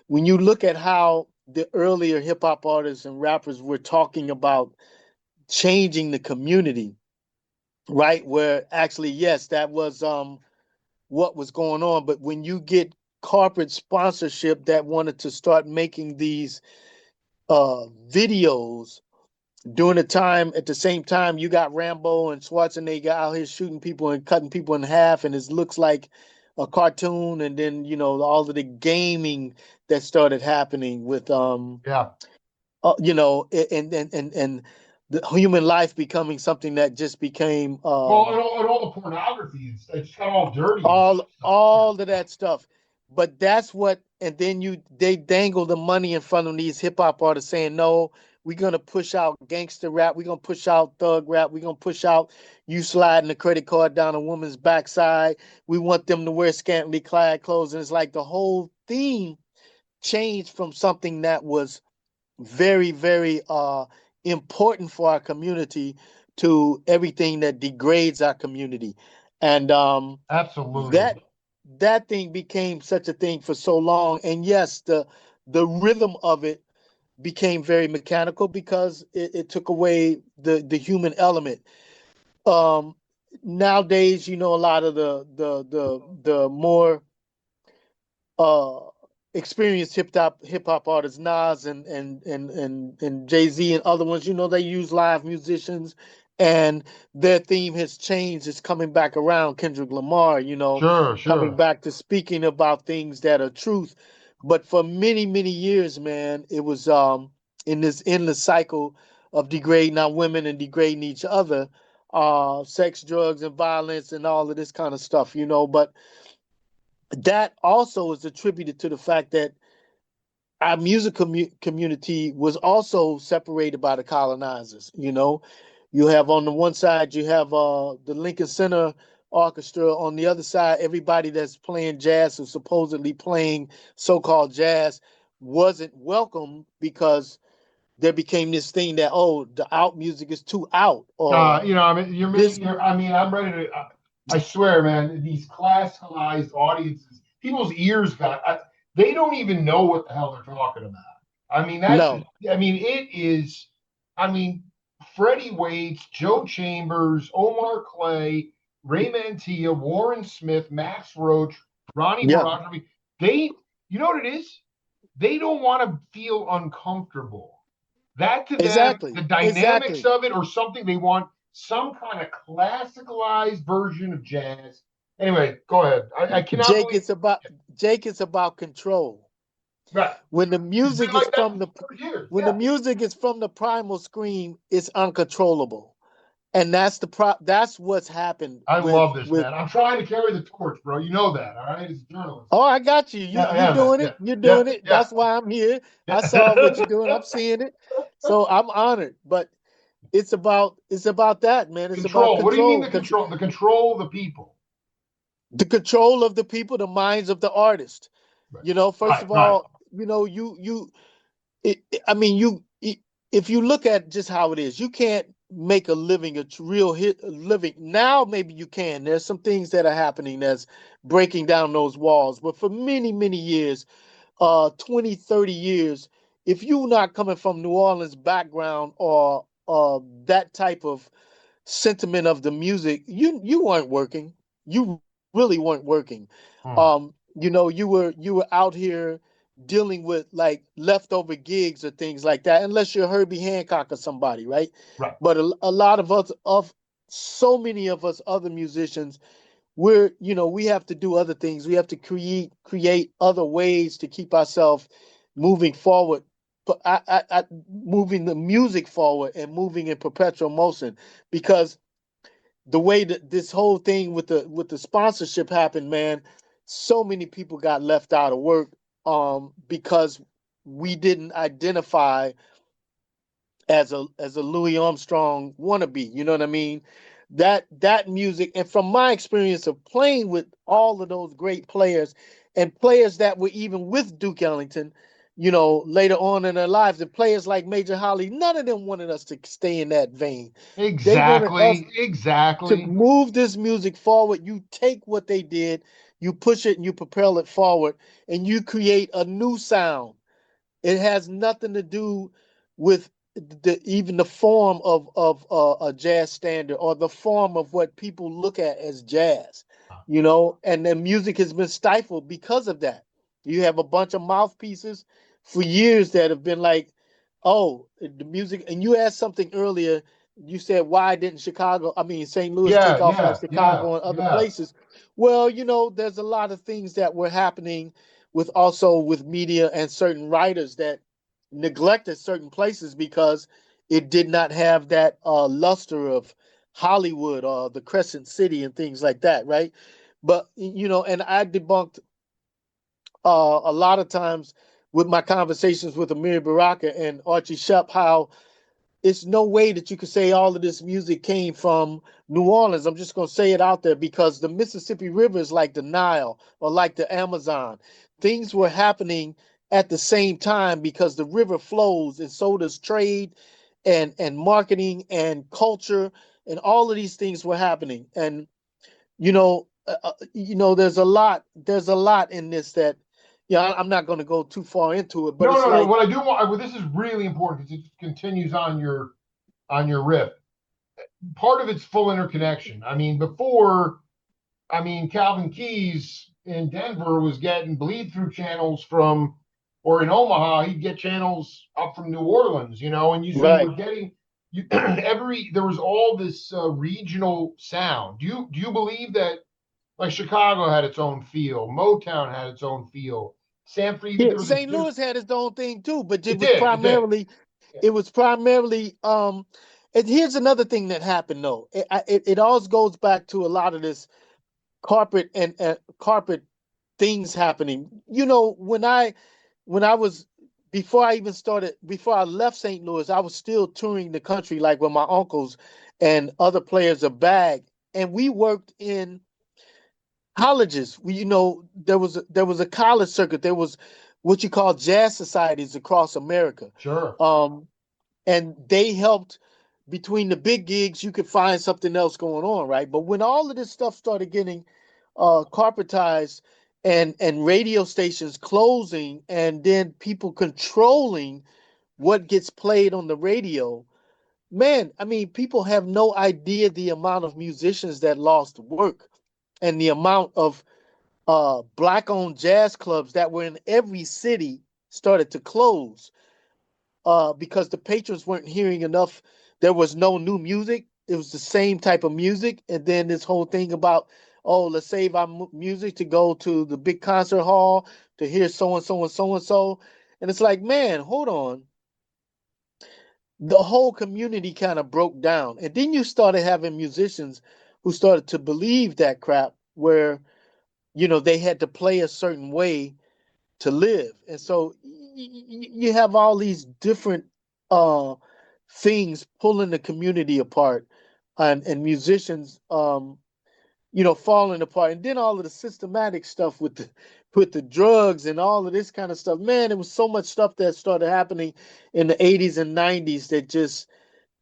When you look at how the earlier hip hop artists and rappers were talking about changing the community, right? Where actually, yes, that was what was going on. But when you get corporate sponsorship that wanted to start making these videos during the time, at the same time, you got Rambo and Schwarzenegger out here shooting people and cutting people in half, and it looks like a cartoon, and then all of the gaming that started happening with Yeah. and the human life becoming something that just became Well, and all the pornography, it's got all dirty and stuff. Yeah. all of that stuff. But that's what, and then they dangle the money in front of these hip hop artists saying, no, we're gonna push out gangster rap, we're gonna push out thug rap, we're gonna push out you sliding the credit card down a woman's backside. We want them to wear scantily clad clothes. And it's like the whole theme changed from something that was very, very important for our community to everything that degrades our community. And Absolutely. that that thing became such a thing for so long. And yes, the rhythm of it became very mechanical because it took away the human element. Um, Nowadays, a lot of the more uh experienced hip hop artists, Nas and Jay-Z and other ones, they use live musicians, and their theme has changed. It's coming back around. Kendrick Lamar, Sure, coming sure. back to speaking about things that are truth. But for many, many years, man, it was in this endless cycle of degrading our women and degrading each other, sex, drugs, and violence and all of this kind of stuff, but that also is attributed to the fact that our music community was also separated by the colonizers. You have on the one side, you have the Lincoln Center Orchestra. On the other side, everybody that's playing jazz or supposedly playing so-called jazz wasn't welcome because there became this thing that, oh, the out music is too out, or I mean, you're this. making. I mean, I'm ready to. I swear, man, these classicalized audiences, people's ears got. They don't even know what the hell they're talking about. I mean, that's. No. I mean, it is. I mean, Freddie Waits, Joe Chambers, Omar Clay, Ray Mantilla, Warren Smith, Max Roach, Ronnie Yeah, Burrage. I mean, they. You know what it is? They don't want to feel uncomfortable. That to them, exactly, the dynamics exactly. of it or something, they want some kind of classicalized version of jazz. Anyway, go ahead. I cannot Jake, believe. it's about Jake, it's about control. Right. When the It's been music is like that from for the 40 years. when the Yeah. music is from the primal scream, it's uncontrollable. And that's what's happened I love this, with man. I'm trying to carry the torch, bro. You know that, all right? As a journalist. oh, I got you. You Yeah, you yeah, man. doing Yeah. it. You're Yeah. doing it. Yeah. That's why I'm here. I saw what Yeah. you're doing. I'm seeing it. So I'm honored. But it's about that, man. It's about Control. What do you mean control. the control? The control of the people. The control of the people, the minds of the artist. Right. First Right. of Right. all, I mean, if you look at just how it is, you can't make a living, real hit a living. Now, maybe you can. There's some things that are happening that's breaking down those walls. But for many, many years, 20, 30 years, if you're not coming from New Orleans background or that type of sentiment of the music, you weren't working. You really weren't working. Hmm. You were out here dealing with like leftover gigs or things like that, unless you're Herbie Hancock or somebody, right? Right. But a lot of us, of so many of us other musicians, we have to do other things. We have to create other ways to keep ourselves moving forward. But moving the music forward and moving in perpetual motion, because the way that this whole thing with the sponsorship happened, man, so many people got left out of work because we didn't identify as a Louis Armstrong wannabe. You know what I mean? That music, and from my experience of playing with all of those great players and players that were even with Duke Ellington, later on in their lives, and players like Major Holly, none of them wanted us to stay in that vein. They wanted us Exactly. to Exactly. move this music forward. You take what they did, you push it and you propel it forward, and you create a new sound. It has nothing to do with even the form of a jazz standard or the form of what people look at as jazz, and the music has been stifled because of that. You have a bunch of mouthpieces for years that have been like, oh, the music. And you asked something earlier you said, why didn't St. Louis take Yeah, off like yeah, yeah, Chicago and other yeah. places? Well, there's a lot of things that were happening with media and certain writers that neglected certain places because it did not have that luster of Hollywood or the Crescent City and things like that, right? But and I debunked a lot of times with my conversations with Amir Baraka and Archie Shep how it's no way that you could say all of this music came from New Orleans. I'm just going to say it out there because the Mississippi River is like the Nile or like the Amazon. Things were happening at the same time because the river flows and so does trade and marketing and culture and all of these things were happening. And there's a lot in this that yeah, I'm not going to go too far into it, but No, it's no, no. like What I do want, well, this is really important because it continues on your riff. Part of it's full interconnection. I mean, Calvin Keys in Denver was getting bleed through channels from, or in Omaha, he'd get channels up from New Orleans, and so you right. were getting there was all this regional sound. Do you believe that like Chicago had its own feel, Motown had its own feel, Sanford, Yeah, there was St. there's Louis had its own thing too, but it did. it was primarily and here's another thing that happened though. It always goes back to a lot of this carpet and carpet things happening. When I was before I left St. Louis, I was still touring the country like with my uncles and other players of bag, and we worked in colleges. There was a college circuit. There was what you call jazz societies across America, Sure. um, and they helped. Between the big gigs, you could find something else going on, right? But when all of this stuff started getting corporatized and radio stations closing, and then people controlling what gets played on the radio, man, I mean, people have no idea the amount of musicians that lost work and the amount of black owned jazz clubs that were in every city started to close because the patrons weren't hearing enough. There was no new music. It was the same type of music. And then this whole thing about, oh, let's save our music to go to the big concert hall to hear so and so and so and so. And it's like, man, hold on. The whole community kind of broke down. And then you started having musicians who started to believe that crap where, they had to play a certain way to live. And so you have all these different uh, things pulling the community apart and musicians, falling apart. And then all of the systematic stuff with the drugs and all of this kind of stuff. Man, there was so much stuff that started happening in the 80s and 90s that just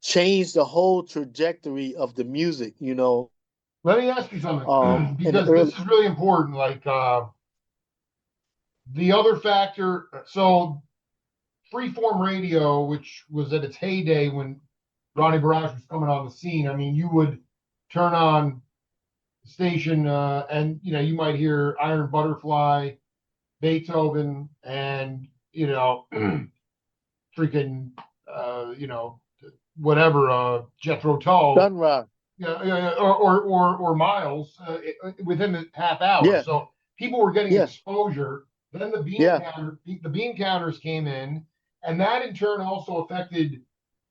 changed the whole trajectory of the music. Let me ask you something In the because this early is really important. Like the other factor, so freeform radio, which was at its heyday when Ronnie Burrage was coming on the scene. I mean, you would turn on the station, and you might hear Iron Butterfly, Beethoven, and freaking, whatever, Jethro Tull, Sun Ra. or Miles within the half hour. Yeah, So people were getting yeah, exposure. Then yeah. the bean counters came in, and that in turn also affected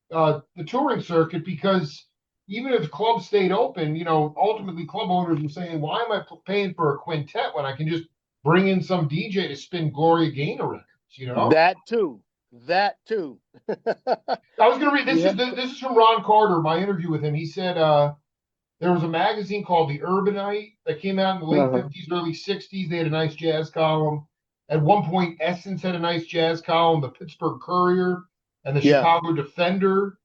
the touring circuit because even if clubs stayed open, ultimately club owners were saying, "Why am I paying for a quintet when I can just bring in some DJ to spin Gloria Gaynor records?" That too. That too. I was going to read Yeah. this is from Ron Carter, my interview with him. He said there was a magazine called The Urbanite that came out in the late Uh-huh. 50s, early 60s. They had a nice jazz column. At one point, Essence had a nice jazz column, the Pittsburgh Courier and the Yeah. Chicago Defender.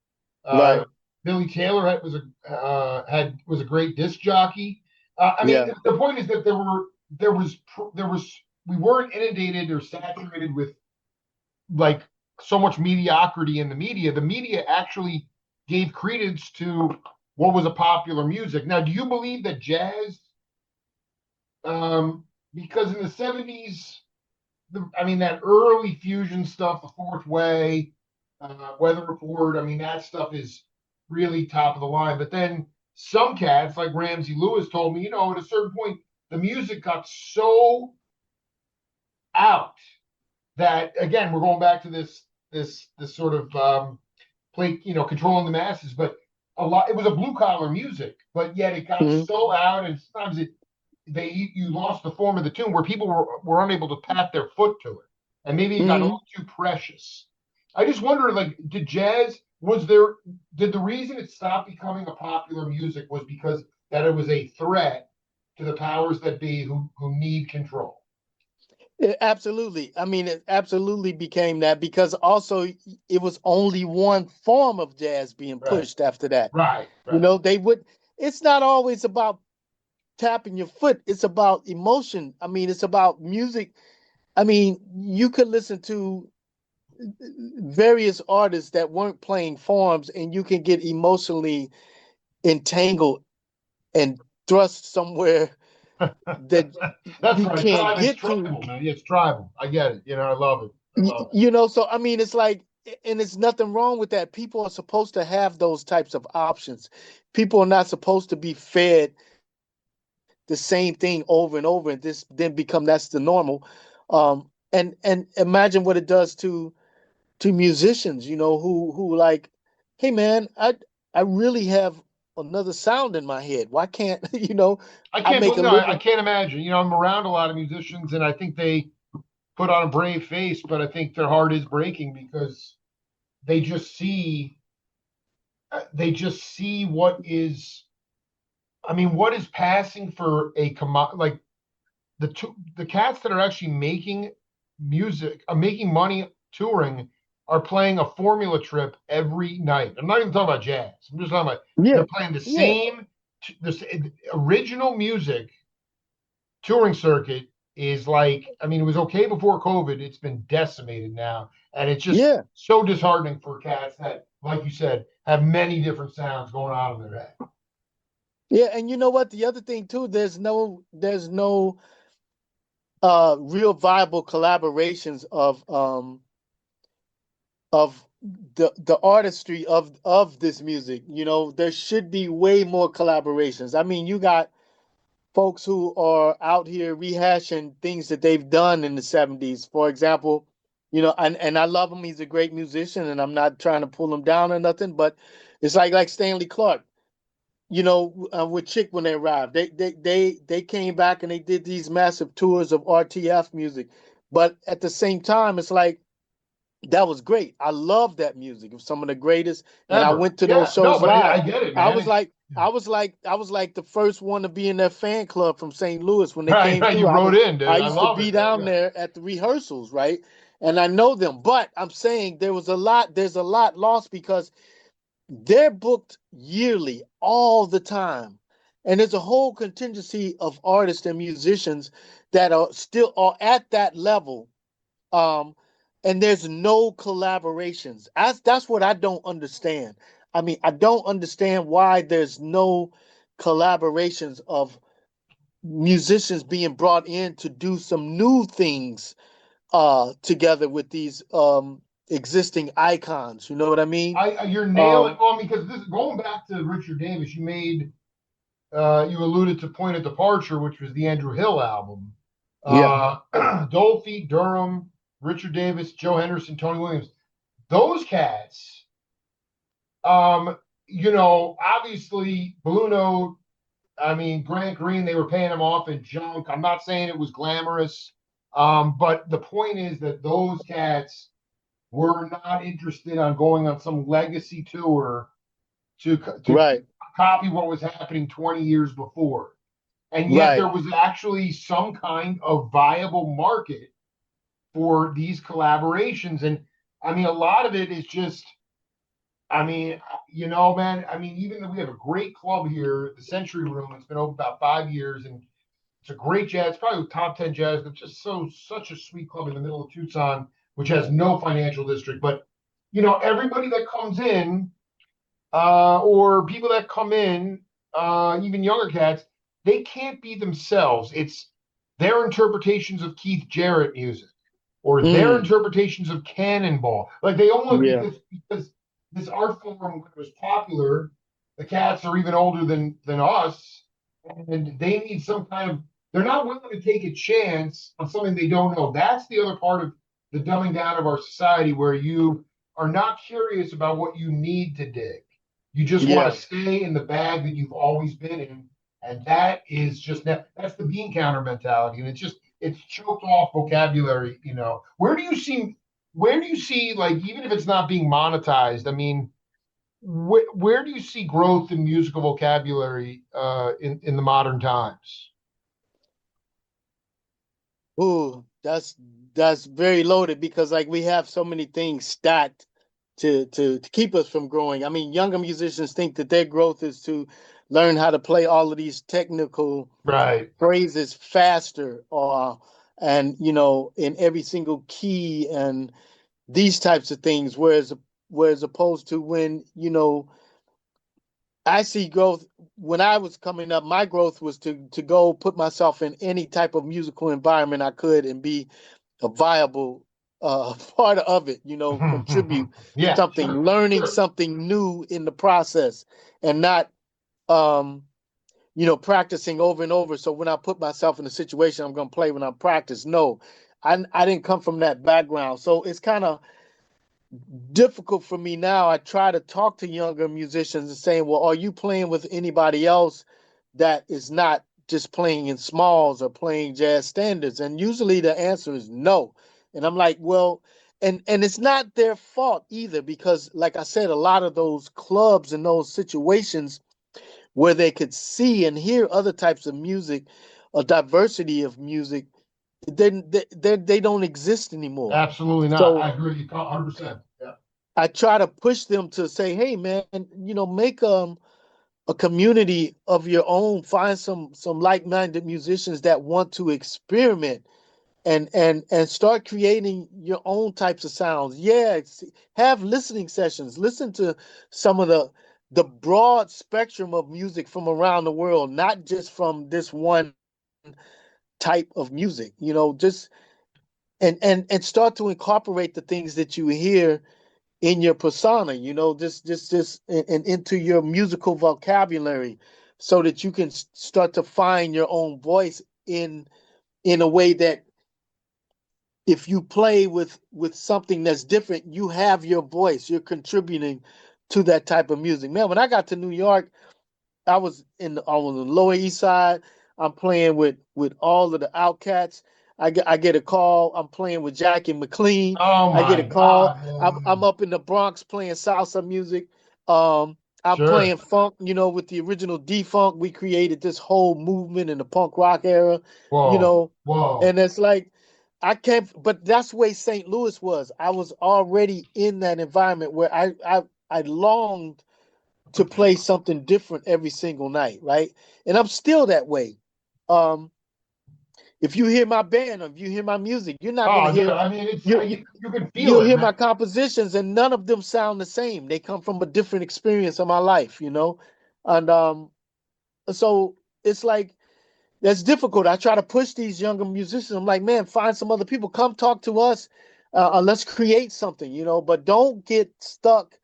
Uh, Right. Billy Taylor was a great disc jockey. I mean, Yeah. the point is that we weren't inundated or saturated with like so much mediocrity in the media. The media actually gave credence to what was a popular music. Now, do you believe that jazz, because in the 70s, that early fusion stuff, the Fourth Way, Weather Report, that stuff is really top of the line. But then some cats like Ramsey Lewis told me, at a certain point, the music got so out that, again, we're going back to this sort of play, controlling the masses. But it was a blue collar music, but yet it got Mhm. so out, and sometimes you lost the form of the tune where people were unable to pat their foot to it, and maybe it got a Mhm. little too precious. I just wonder, like, did the reason it stopped becoming a popular music was because that it was a threat to the powers that be who need control? Absolutely. I mean, it absolutely became that because also it was only one form of jazz being Right, pushed after that. right, You right. know, it's not always about tapping your foot, it's about emotion. I mean, it's about music. I mean, you could listen to various artists that weren't playing forms and you can get emotionally entangled and thrust somewhere that That's you right. can't It's get to. tribal, man. It's tribal. I get it. I love it. I love it. So I mean, it's like, and it's nothing wrong with that. People are supposed to have those types of options. People are not supposed to be fed the same thing over and over, and this then become that's the normal. And imagine what it does to musicians, who like, hey man, I really have another sound in my head. Why can't I I can't make believe a no, I living? can't imagine. I'm around a lot of musicians, and I think they put on a brave face, but I think their heart is breaking because they just see what is. I mean, what is passing for a like the cats that are actually making music, making money touring, are playing a formula trip every night. I'm not even talking about jazz. I'm just talking about Yeah, they're playing the yeah, same this original music touring circuit is like, I mean, it was okay before COVID. It's been decimated now. And it's just yeah, so disheartening for cats that, like you said, have many different sounds going on in their head. yeah. And you know what? The other thing too, there's no real viable collaborations of the artistry of this music. There should be way more collaborations. I mean, you got folks who are out here rehashing things that they've done in the 70s. For example, and I love him. He's a great musician, and I'm not trying to pull him down or nothing, but it's like Stanley Clark. With Chick when they arrived, they came back and they did these massive tours of RTF music, but at the same time, it's like that was great. I love that music. It was some of the greatest, and I Ever. went to those Yeah. No, shows but live. I get it, I man. was like, I was like the first one to be in their fan club from St. Louis when they Right, came right. through. You wrote in, I dude. I used to love be it, man. down Yeah. there at the rehearsals, right? And I know them, but I'm saying there's a lot lost because they're booked yearly all the time. And there's a whole contingency of artists and musicians that are at that level. Um, and there's no collaborations. That's what I don't understand. I mean, I don't understand why there's no collaborations of musicians being brought in to do some new things together with these existing icons. You know what I mean? You're nailing. Um, Well, because this going back to Richard Davis, you alluded to Point of Departure, which was the Andrew Hill album. yeah, Dolphy, Durham, Richard Davis, Joe Henderson, Tony Williams. Those cats, obviously Blue Note, I mean, Grant Green, they were paying him off in junk. I'm not saying it was glamorous, but the point is that those cats were not interested on going on some legacy tour to right, copy what was happening 20 years before. And yet right. there was actually some kind of viable market for these collaborations. And I mean, a lot of it is just, I mean, man, I mean, even though we have a great club here, the Century Room, it's been open about 5 years, and it's a great jazz, it's probably top 10 jazz, but just such a sweet club in the middle of Tucson, which has no financial district. But everybody that comes in, or people that come in, even younger cats, they can't be themselves. It's their interpretations of Keith Jarrett music or their Mm, interpretations of Cannonball. Like they almost yeah, because this art form when it was popular, the cats are even older than us, and they need some kind of. They're not willing to take a chance on something they don't know. That's the other part of the dumbing down of our society, where you are not curious about what you need to dig. You just want Yeah. to stay in the bag that you've always been in, and that is just that's the bean counter mentality, and it's choked off vocabulary. Where do you see, like, even if it's not being monetized, I mean, where do you see growth in musical vocabulary in the modern times? Ooh, that's very loaded because like we have so many things stacked to keep us from growing. I mean, younger musicians think that their growth is to learn how to play all of these technical Right. phrases faster or and in every single key and these types of things. Whereas opposed to when I see growth when I was coming up, my growth was to go put myself in any type of musical environment I could and be a viable part of it, contribute Yeah, something, sure, learning sure. something new in the process and not um, practicing over and over. So when I put myself in a situation, I'm gonna play when I'm practice. No, I didn't come from that background. So it's kind of difficult for me now. I try to talk to younger musicians and saying, well, are you playing with anybody else that is not just playing in smalls or playing jazz standards? And usually the answer is no. And I'm like, well, and it's not their fault either, because like I said, a lot of those clubs and those situations where they could see and hear other types of music, a diversity of music, they don't exist anymore. Absolutely not. So I agree with you 100%. Yeah. I try to push them to say, "Hey, man, make a community of your own. Find some like-minded musicians that want to experiment and start creating your own types of sounds. Yeah, have listening sessions. Listen to some of the broad spectrum of music from around the world, not just from this one type of music. Just and start to incorporate the things that you hear in your persona, just and into your musical vocabulary, so that you can start to find your own voice in a way that if you play with something that's different, you have your voice, you're contributing to that type of music. Man, when I got to New York, I was on the Lower East Side. I'm playing with all of the Outcats. I get a call. I'm playing with Jackie McLean. Oh I get my a call. God, I'm man. up in the Bronx playing salsa music. Um, I'm Sure. playing funk. With the original D Funk, we created this whole movement in the punk rock era. You Whoa. know, Whoa. and it's like I can't. But that's the way St. Louis was. I was already in that environment where I longed to play something different every single night, right? And I'm still that way. Um, if you hear my band or if you hear my music, you're not going to Oh, dude, hear I mean, you can feel you'll it, hear man. my compositions, and none of them sound the same. They come from a different experience of my life. And so it's like that's difficult. I try to push these younger musicians. I'm like, man, find some other people. Come talk to us. Let's create something. But don't get stuck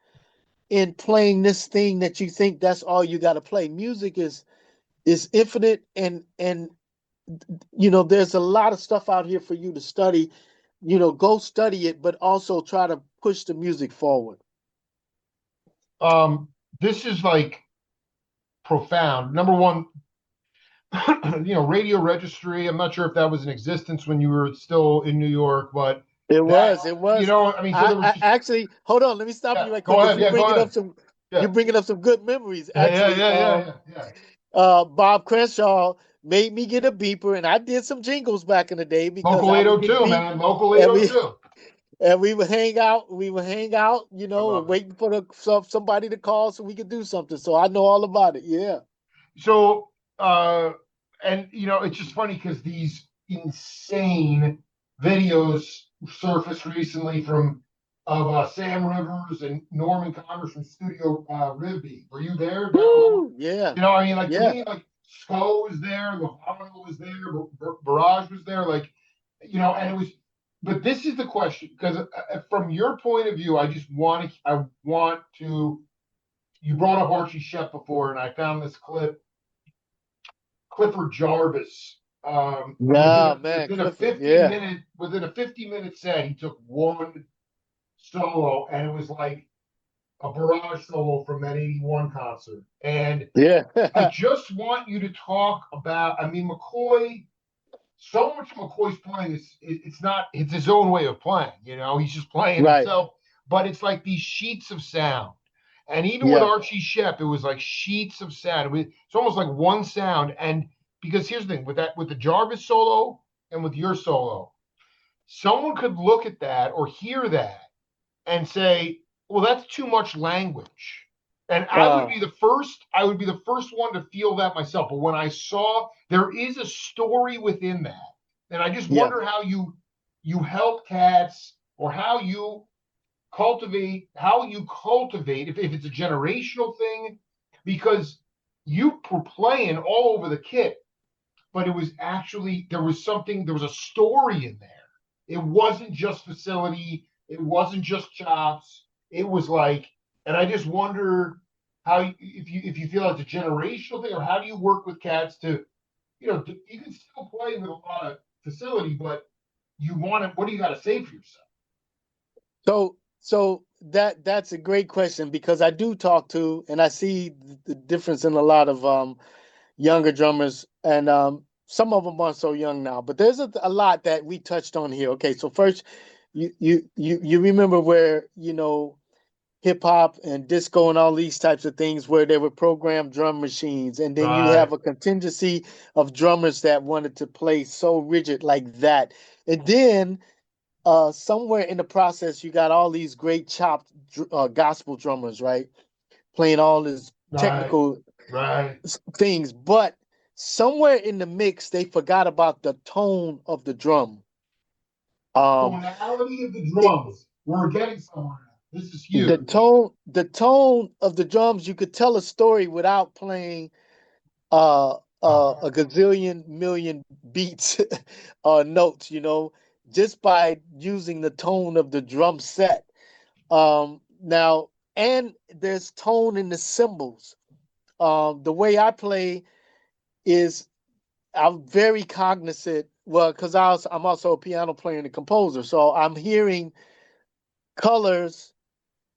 in playing this thing that you think that's all you got to play. Music is infinite, and there's a lot of stuff out here for you to study. Go study it, but also try to push the music forward. Um, this is like profound. Number one, radio registry. I'm not sure if that was in existence when you were still in New York, but It that, was. It was. I mean, so I, there was I just, actually hold on. Let me stop yeah, you right go quick because ahead. Yeah, go ahead. you're Yeah. bringing up some good memories. Yeah, yeah, Actually, yeah, yeah, yeah, yeah. Bob Crenshaw made me get a beeper, and I did some jingles back in the day because Local I would get 802, beeped, man. Local and we 802. and we would hang out. We would hang out, I and love it. waiting for somebody to call so we could do something. So I know all about it. Yeah. So, and it's just funny because these insane videos surfaced recently from of Sam Rivers and Norman Connors from Studio Ribby. Were you there down in Lower? Woo! Yeah. I mean, like, to Yeah. me, like, Sco was there, Lavano was there, Burrage was there, like, and it was. but this is the question, because from your point of view, I want to. You brought up Archie Shepp before, and I found this clip. Clifford Jarvis. Yeah, man, Clifford. Yeah, Within a 50-minute set, he took one solo, and it was like a Burrage solo from that '81 concert. And yeah, I just want you to talk about. I mean, McCoy. So much of McCoy's playing it's not it's his own way of playing. He's just playing right. himself. But it's like these sheets of sound. And even with Yeah, Archie Shepp, it was like sheets of sound. It's almost like one sound. And because here's the thing with the Jarvis solo and with your solo, someone could look at that or hear that and say, well, that's too much language. And uh, I would be the first one to feel that myself. But when I saw there is a story within that, and I just yeah. wonder how you help cats, or how you cultivate if it's a generational thing, because you were playing all over the kit, but it was actually there was a story in there. It wasn't just facility, it wasn't just chops. It was like, and I just wonder if you feel it's a generational thing, or how do you work with cats to, you can still play with a lot of facility, but what do you got to say for yourself? So that's a great question because I do talk to and I see the difference in a lot of younger drummers, and some of them aren't so young now. But there's a lot that we touched on here. Okay, so first, you remember where hip hop and disco and all these types of things where they were programmed drum machines, and then you Right. have a contingency of drummers that wanted to play so rigid like that, and then somewhere in the process you got all these great chopped gospel drummers, right, playing all this Right. technical Right. things, but somewhere in the mix they forgot about the tone of the drum. Um, Tonality of the it, drums. We're getting somewhere now. This is the huge. tone of the drums, you could tell a story without playing uh, a gazillion million beats notes, just by using the tone of the drum set. Now, and there's tone in the cymbals. The way I play is I'm very cognizant. Well, because I'm also a piano player and a composer, so I'm hearing colors,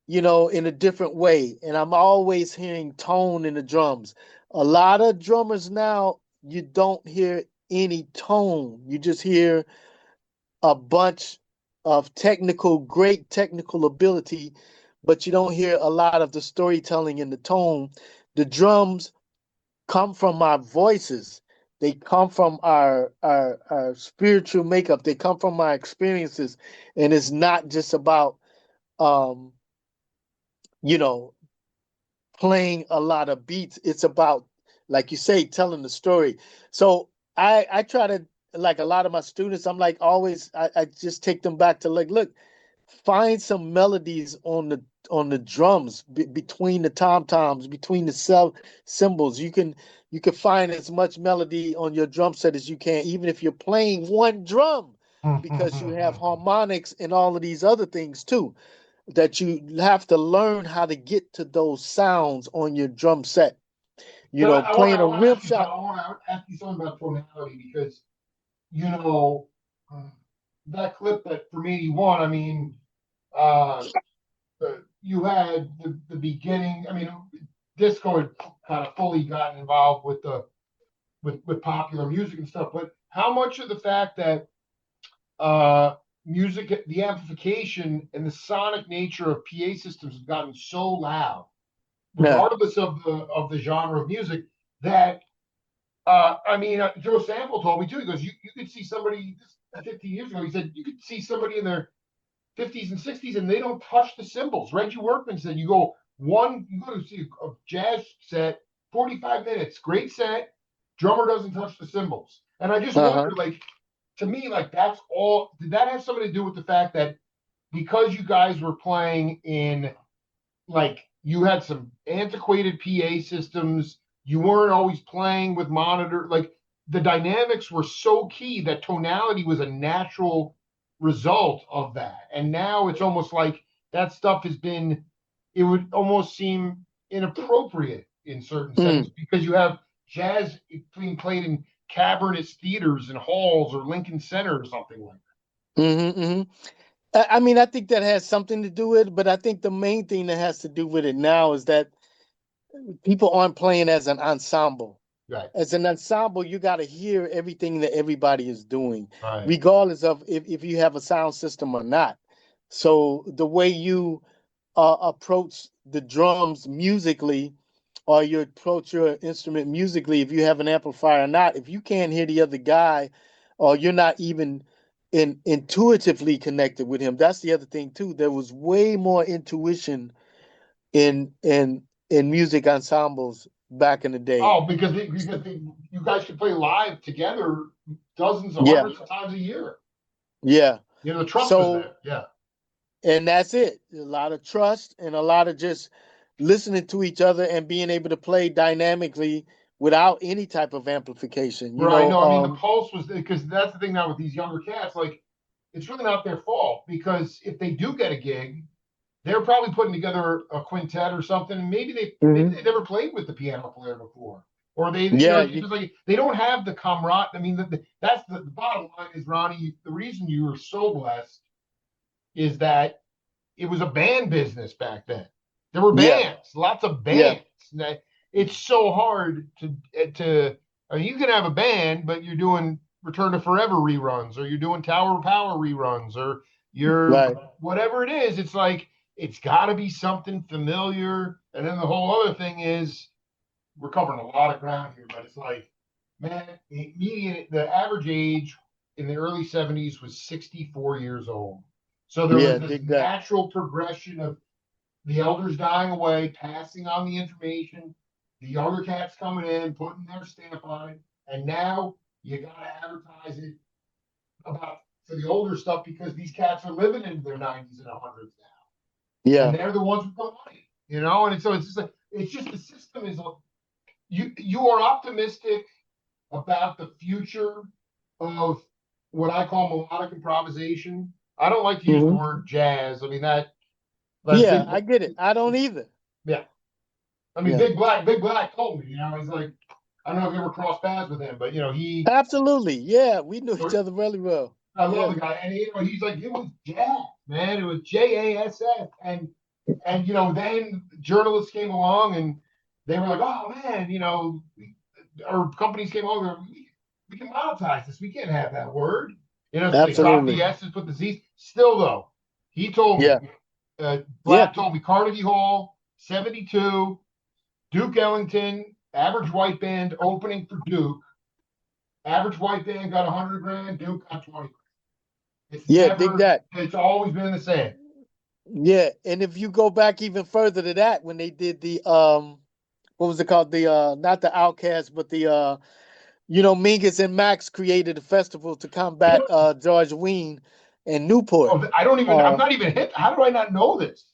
in a different way, and I'm always hearing tone in the drums. A lot of drummers now, you don't hear any tone. You just hear a bunch of great technical ability, but you don't hear a lot of the storytelling in the tone. The drums come from our voices. They come from our spiritual makeup. They come from our experiences, and it's not just about um, you know playing a lot of beats. It's about, like you say, telling the story. So I try to, like a lot of my students, I'm like always, I just take them back to, like, look, find some melodies on the drums, between the tom toms, between the cymbals. You can find as much melody on your drum set as you can, even if you're playing one drum, because you have harmonics and all of these other things too, that you have to learn how to get to those sounds on your drum set. But Playing a rim shot. I want to ask you something about tonality, because you know uh, that clip that from '81. I mean, uh, you had the beginning. I mean, disco had kind of fully gotten involved with with popular music and stuff. But how much of the fact that uh, music, the amplification and the sonic nature of PA systems has gotten so loud, Yeah. regardless of the genre of music, that I mean, Joe Sample told me too. He goes, you could see somebody 15 years ago. He said you could see somebody in their 50s and 60s, and they don't touch the cymbals. Reggie Workman said you go to see a jazz set, 45 minutes, great set, drummer doesn't touch the cymbals. And I just Uh-huh. wonder, like, to me, like, that's all. Did that have something to do with the fact that because you guys were playing in, like, you had some antiquated PA systems, you weren't always playing with monitor, like, the dynamics were so key that tonality was a natural result of that. And now it's almost like that stuff has been, it would almost seem inappropriate in certain settings because you have jazz being played in cavernous theaters and halls or Lincoln Center or something like that. I mean, I think that has something to do with it, but I think the main thing that has to do with it now is that people aren't playing as an ensemble. Right. As an ensemble, you got to hear everything that everybody is doing, Right. regardless of if you have a sound system or not. So the way you approach the drums musically, or you approach your instrument musically, if you have an amplifier or not, if you can't hear the other guy, or you're not even intuitively connected with him, that's the other thing too. There was way more intuition in music ensembles back in the day. Oh, because you guys could play live together dozens of Yeah, hundreds of times a year. yeah. You know, the trust was So, there. Yeah. and that's it. A lot of trust and a lot of just listening to each other and being able to play dynamically without any type of amplification. Right. No, I mean, the pulse was because that's the thing now with these younger cats. Like, it's really not their fault because if they do get a gig, they're probably putting together a quintet or something, and maybe they never played with the piano player before, or Yeah, it's just like they don't have the camaraderie. I mean, that's the bottom line is, Ronnie. The reason you were so blessed is that it was a band business back then. There were bands, lots of bands. It's so hard to. I mean, you can have a band, but you're doing Return to Forever reruns, or you're doing Tower of Power reruns, or you're whatever it is. It's like it's got to be something familiar. And then the whole other thing is we're covering a lot of ground here, but it's like, man, the average age in the early 70s was 64 years old. So there was this natural progression of the elders dying away, passing on the information, the younger cats coming in, putting their stamp on it, and now you got to advertise it for the older stuff because these cats are living into their 90s and 100s now. Yeah. And they're the ones with the money, and so it's just like, it's just the system is, you are optimistic about the future of what I call melodic improvisation. I don't like to use the word jazz. I mean, I get it. I don't either. Yeah. I mean, Big Black told me, he's like, I don't know if you ever crossed paths with him, but he absolutely, yeah, we knew each other really well. I love the guy, and he's like, it was jazz, man. It was JASS, and then journalists came along and they were like, oh man, or companies came over, we can monetize this. We can't have that word. So they dropped the S's, put the Z's. Still though, he told me, Black told me Carnegie Hall, 72, Duke Ellington, average white band opening for Duke. Average white band got 100 grand, Duke got 20 grand. Dig that. It's always been the same. Yeah, and if you go back even further to that, when they did the what was it called? The not the Outcast, but the Mingus and Max created a festival to combat George Wein and Newport. Oh, I'm not even hit. How do I not know this?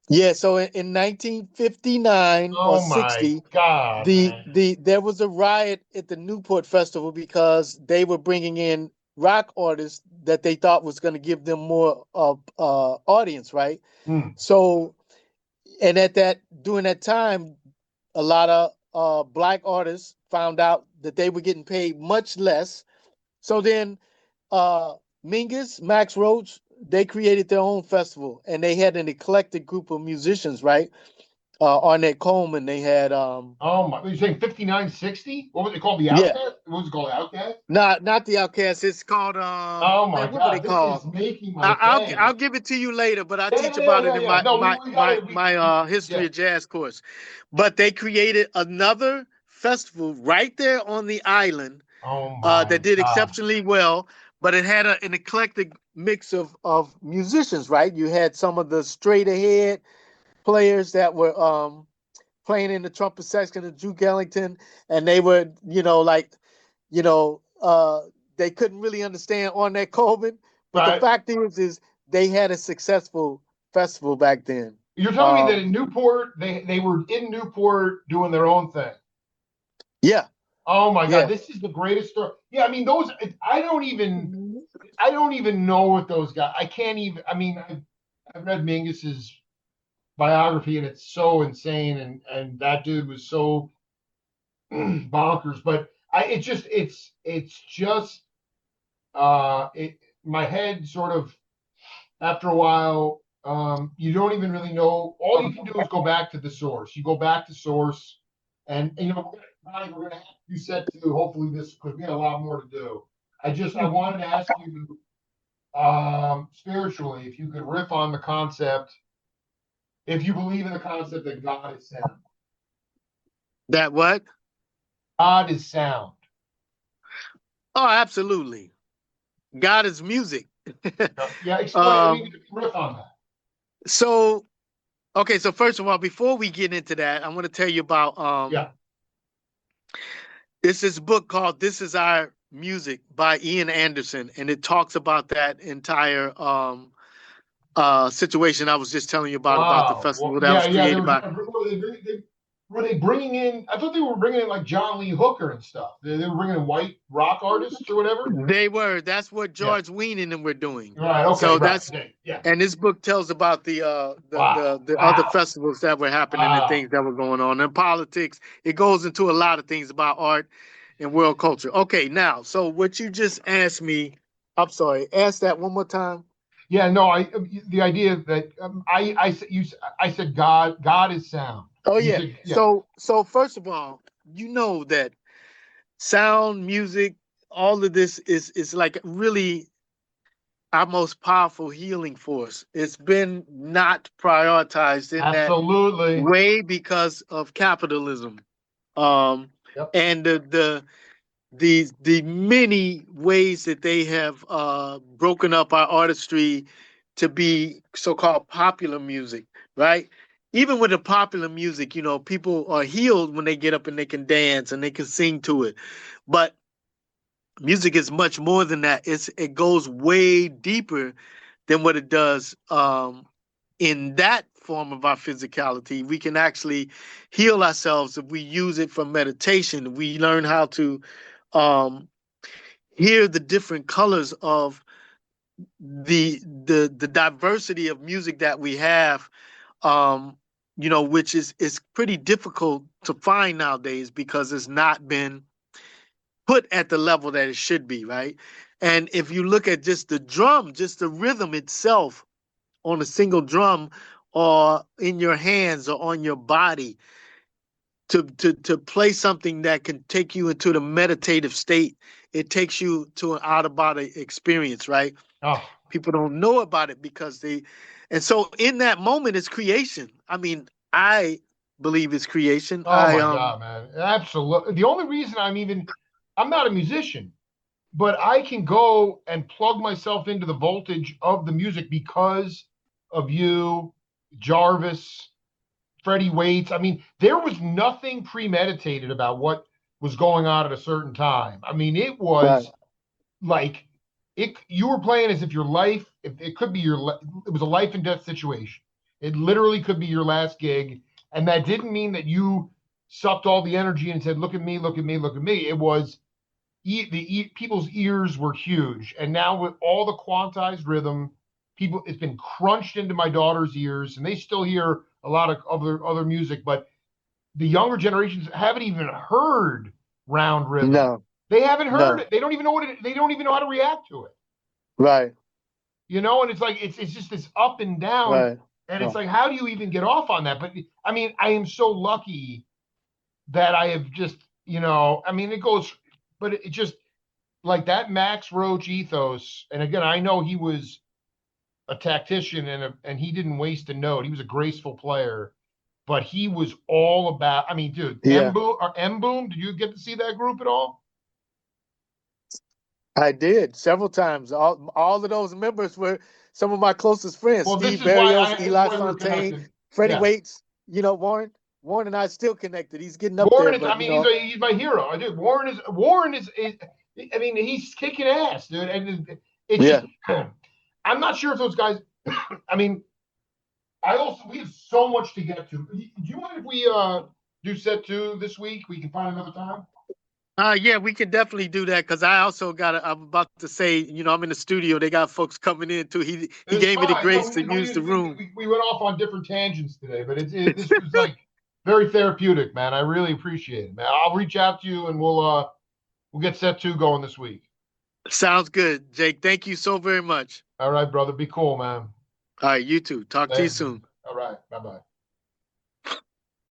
Yeah, so in 1959 or 60, God, there was a riot at the Newport Festival because they were bringing in rock artists that they thought was going to give them more audience, right? So, and during that time, a lot of black artists found out that they were getting paid much less. So then Mingus, Max Roach, they created their own festival, and they had an eclectic group of musicians, right? Arnett Coleman, they had you're saying 59, 60? What was it called? The Outcast? What was it called? Outcast? Not the Outcast. It's called oh my God, what are they called? Is making my I'll give it to you later, but I teach about it in my history of jazz course. But they created another festival right there on the island that did exceptionally well, but it had an eclectic mix of musicians, right? You had some of the straight ahead players that were playing in the trumpet section of Duke Ellington, and they were, they couldn't really understand Ornette Coleman. But the fact is they had a successful festival back then. You're telling me that in Newport, they were in Newport doing their own thing. Yeah. Oh my God, this is the greatest story. Yeah, I mean, I don't even I don't even know what those guys. I can't even. I mean, I've read Mingus's biography, and it's so insane, and that dude was so bonkers. But it's just it my head sort of after a while, you don't even really know. All you can do is go back to the source. You go back to source, and you know, Ronnie, we're gonna have you said to hopefully this because we got a lot more to do. I wanted to ask you spiritually if you could riff on the concept, if you believe in the concept that God is sound. That what? God is sound. Oh, absolutely. God is music. Yeah, explain. I mean, um, riff on that. so okay, so first of all, before we get into that, I want to tell you about Yeah. this book called "This Is Our Music" by Ian Anderson, and it talks about that entire situation I was just telling you about the Wow. Well, festival that yeah, was yeah. They created were by. trying to. Were they bringing in? I thought they were bringing in like John Lee Hooker and stuff. They were bringing in white rock artists or whatever. They were. That's what Yeah. George Wein and them were doing. Right. Okay. So Right. that's Yeah. Yeah. and this book tells about Wow. the other Wow. festivals that were happening and Wow. things that were going on and politics. It goes into a lot of things about art and world culture. Okay, now, so what you just asked me, I'm sorry, ask that one more time. Yeah. No. The idea that I said God is sound. Oh You yeah. said yeah. So first of all, you know that sound, music, all of this is like really our most powerful healing force. It's been not prioritized in that Absolutely. way because of capitalism. Um, Yep. and the many ways that they have broken up our artistry to be so-called popular music, right? Even with the popular music, you know, people are healed when they get up and they can dance and they can sing to it. But music is much more than that. It goes way deeper than what it does in that form of our physicality. We can actually heal ourselves if we use it for meditation. We learn how to um, hear the different colors of the diversity of music that we have. Um, you know, which is pretty difficult to find nowadays because it's not been put at the level that it should be, right? And if you look at just the drum, just the rhythm itself on a single drum or in your hands or on your body to play something that can take you into the meditative state, it takes you to an out of body experience, right? Oh. People don't know about it because and so in that moment it's creation. I mean, I believe it's creation. Oh my God, man. Absolutely. The only reason I'm not a musician, but I can go and plug myself into the voltage of the music because of you, Jarvis, Freddie Waits. I mean, there was nothing premeditated about what was going on at a certain time. I mean, it Right. was like you were playing as if your life, if it could be it was a life and death situation. It literally could be your last gig. And that didn't mean that you sucked all the energy and said, look at me, look at me, look at me. It was people's ears were huge, and now with all the quantized rhythm, it's been crunched into my daughter's ears, and they still hear a lot of other music, but the younger generations haven't even heard round rhythm. No, They haven't heard no. it. They don't even know they don't even know how to react to it. Right, You know, and it's like it's just this up and down, right. and it's No. like how do you even get off on that? But I mean, I am so lucky that I have just I mean, it goes, but it just like that Max Roach ethos, and again, I know he was a tactician and he didn't waste a note. He was a graceful player, but he was all about. I mean, dude, Yeah, M Boom. Did you get to see that group at all? I did several times. All of those members were some of my closest friends: Well, Steve this Barrios, is Eli why we were Fontaine, connected. Freddie Yeah, Waits. You know, Warren and I are still connected. He's getting up there, Warren is. I but mean, he's my hero. I do. Warren is. I mean, he's kicking ass, dude, and it's just. yeah. I'm not sure if those guys. I mean, we have so much to get to. Do you mind if we do set two this week? We can find another time. Yeah, we can definitely do that because I also I'm about to say, I'm in the studio. They got folks coming in too. He It's gave me the fine. grace to use the room. We went off on different tangents today, but this was like very therapeutic, man. I really appreciate it, man. I'll reach out to you and we'll get set two going this week. Sounds good, Jake. Thank you so very much. All right, brother. Be cool, man. All right, you too. Talk to you Thank you. soon. All right. Bye bye.